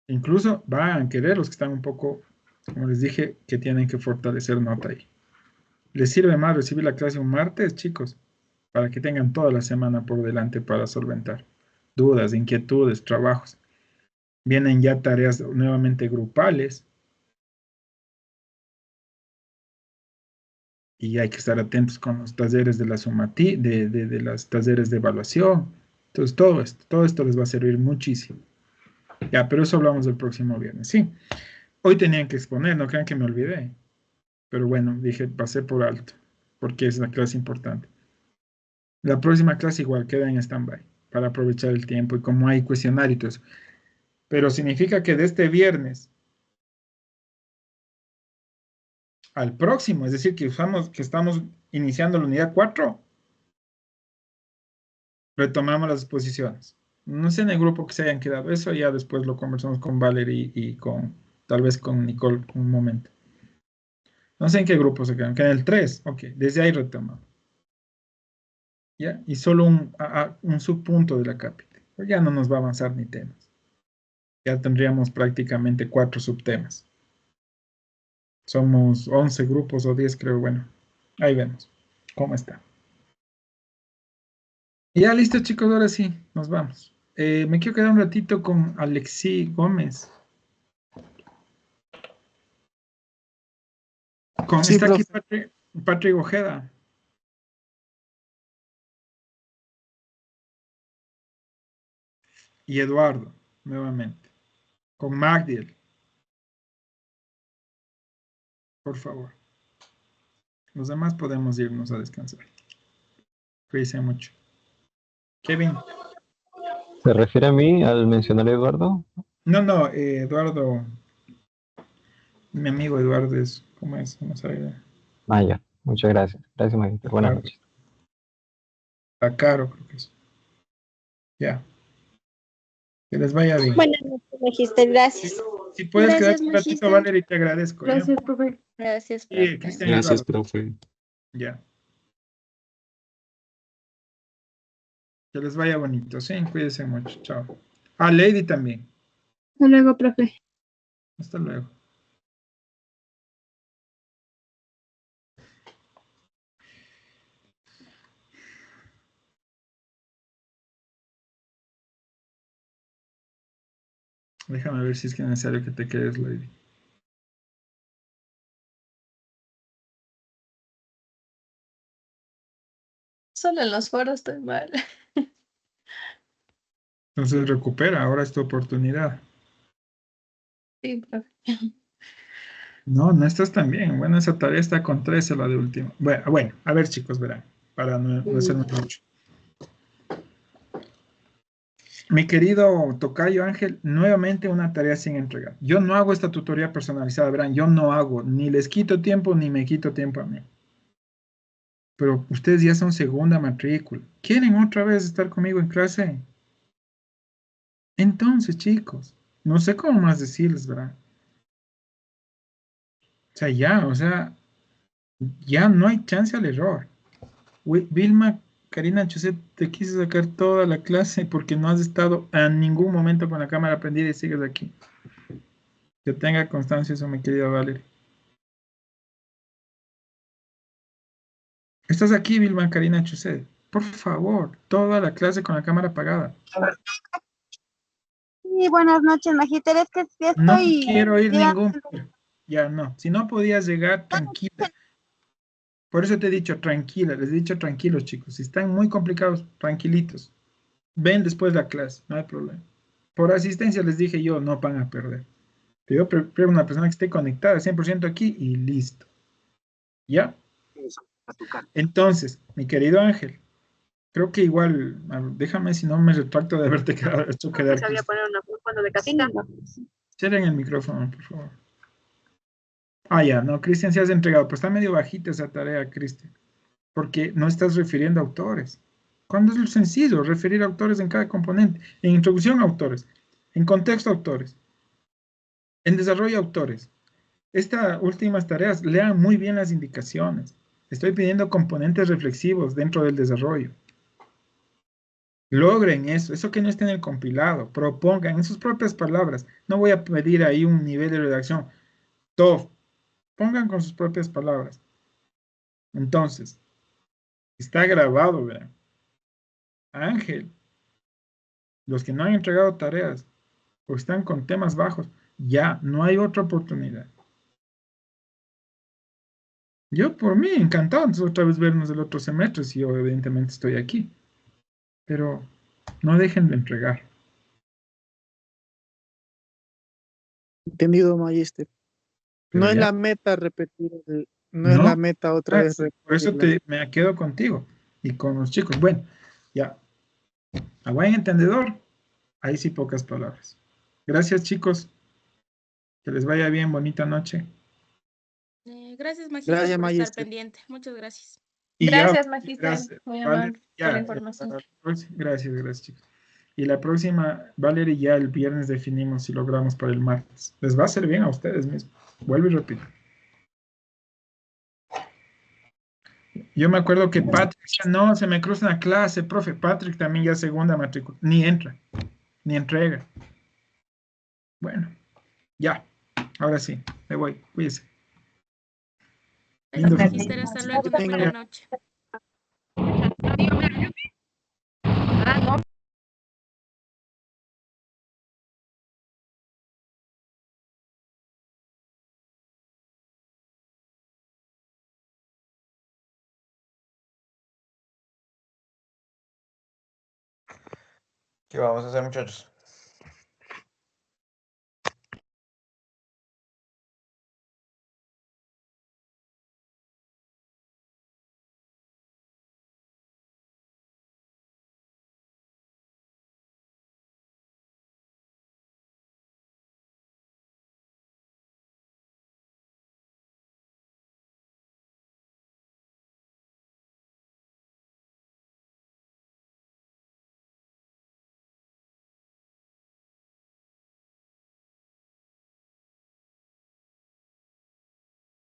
Incluso van a querer los que están un poco, como les dije, que tienen que fortalecer nota ahí. ¿Les sirve más recibir la clase un martes, chicos? Para que tengan toda la semana por delante para solventar dudas, inquietudes, trabajos. Vienen ya tareas nuevamente grupales. Y hay que estar atentos con los talleres de la de los talleres de evaluación. Entonces, todo esto les va a servir muchísimo. Ya, pero eso hablamos el próximo viernes. Sí, hoy tenían que exponer, no crean que me olvidé. Pero bueno, dije, pasé por alto, porque es una clase importante. La próxima clase igual queda en stand-by, para aprovechar el tiempo y como hay cuestionario y todo eso. Pero significa que de este viernes al próximo, es decir, que estamos iniciando la unidad 4, retomamos las exposiciones. No sé en el grupo que se hayan quedado, eso ya después lo conversamos con Valerie y tal vez con Nicole un momento. No sé en qué grupo se quedan, que en el 3, ok, desde ahí retomamos. ¿Ya? Y solo un subpunto de la cápita. Pues ya no nos va a avanzar ni temas. Ya tendríamos prácticamente 4 subtemas. Somos 11 grupos o 10, creo. Bueno, ahí vemos cómo está. Y ya listo, chicos, ahora sí, nos vamos. Me quiero quedar un ratito con Alexi Gómez. Sí, Está aquí profe. Patrick Ojeda. Y Eduardo, nuevamente. Con Magdiel. Por favor. Los demás podemos irnos a descansar. Cuídense mucho. Kevin. ¿Se refiere a mí al mencionar a Eduardo? No, Eduardo. Mi amigo Eduardo es. ¿Cómo es? No sabe. Ah, ya. Muchas gracias. Gracias, Magíter. Buenas Eduardo. noches. Está caro, creo que es. Ya. Que les vaya bien. Buenas noches, Magister. Gracias. Si puedes Gracias, quedarte un ratito, Magister. Valerie, te agradezco. ¿ya? Gracias, profe. Gracias, Sí, profe. Cristian y Gracias, Eduardo. profe. Ya. Que les vaya bonito, sí, cuídense mucho. Chao. Ah, Lady también. Hasta luego, profe. Hasta luego. Déjame ver si es que es necesario que te quedes, Lady. Solo en los foros estoy mal. Entonces recupera, ahora es tu oportunidad. Sí, profe. No estás tan bien. Bueno, esa tarea está con 13, la de último. Bueno, a ver, chicos, verán, para no hacernos mucho. Mi querido Tocayo Ángel, nuevamente una tarea sin entregar. Yo no hago esta tutoría personalizada, verán, yo no hago, ni les quito tiempo, ni me quito tiempo a mí. Pero ustedes ya son segunda matrícula. ¿Quieren otra vez estar conmigo en clase? Entonces, chicos, no sé cómo más decirles, ¿verdad? O sea, ya no hay chance al error. Vilma, Karina Chuset, te quise sacar toda la clase porque no has estado en ningún momento con la cámara prendida y sigues aquí. Que tenga constancia eso, mi querida Valerie. Estás aquí, Vilma, Karina Chuset. Por favor, toda la clase con la cámara apagada. Sí, buenas noches, Magister. Es que sí No estoy quiero oír mirando. ningún... Ya, no. Si no podías llegar, tranquila. Por eso te he dicho tranquila, les he dicho tranquilos, chicos. Si están muy complicados, tranquilitos. Ven después la clase, no hay problema. Por asistencia les dije yo, no van a perder. Pero yo prefiero una persona que esté conectada 100% aquí y listo. ¿Ya? Entonces, mi querido Ángel, creo que igual, déjame si no me retracto de haberte hecho quedar. ¿Sabía poner una cuando de casita? Cierren el micrófono, por favor. Ah, ya, no, Cristian, se has entregado, pero está medio bajita esa tarea, Cristian, porque no estás refiriendo a autores. ¿Cuándo es lo sencillo? Referir a autores en cada componente. En introducción, autores. En contexto, autores. En desarrollo, autores. Estas últimas tareas, lean muy bien las indicaciones. Estoy pidiendo componentes reflexivos dentro del desarrollo. Logren eso que no esté en el compilado, propongan en sus propias palabras. No voy a pedir ahí un nivel de redacción. Todo, pongan con sus propias palabras. Entonces, está grabado, vean. Ángel, los que no han entregado tareas o están con temas bajos, ya no hay otra oportunidad. Yo por mí, encantado, entonces otra vez vernos el otro semestre, si yo evidentemente estoy aquí. Pero no dejen de entregar. Entendido, Magister. Pero No es ya, la meta repetir, no es la no, meta otra vez por eso repetirla. me quedo contigo y con los chicos. Bueno, ya, a buen entendedor, ahí sí pocas palabras. Gracias, chicos. Que les vaya bien, bonita noche. Gracias, Magister, Gracias, por estar Magister. pendiente. Muchas gracias. Y ya, Gracias, Magister. Muy Vale, amable por la ya, información. gracias, chicos. Y la próxima, Valerie, ya el viernes definimos si logramos para el martes. Les va a hacer bien a ustedes mismos. Vuelvo y repito. Yo me acuerdo que Patrick decía, no, se me cruza una clase, profe. Patrick también ya segunda matrícula. Ni entra, ni entrega. Bueno, ya. Ahora sí, me voy. Cuídense. Gracias, Lindo fin. Magister. Hasta luego. Una Venga. buena noche. ¿Qué vamos a hacer, muchachos?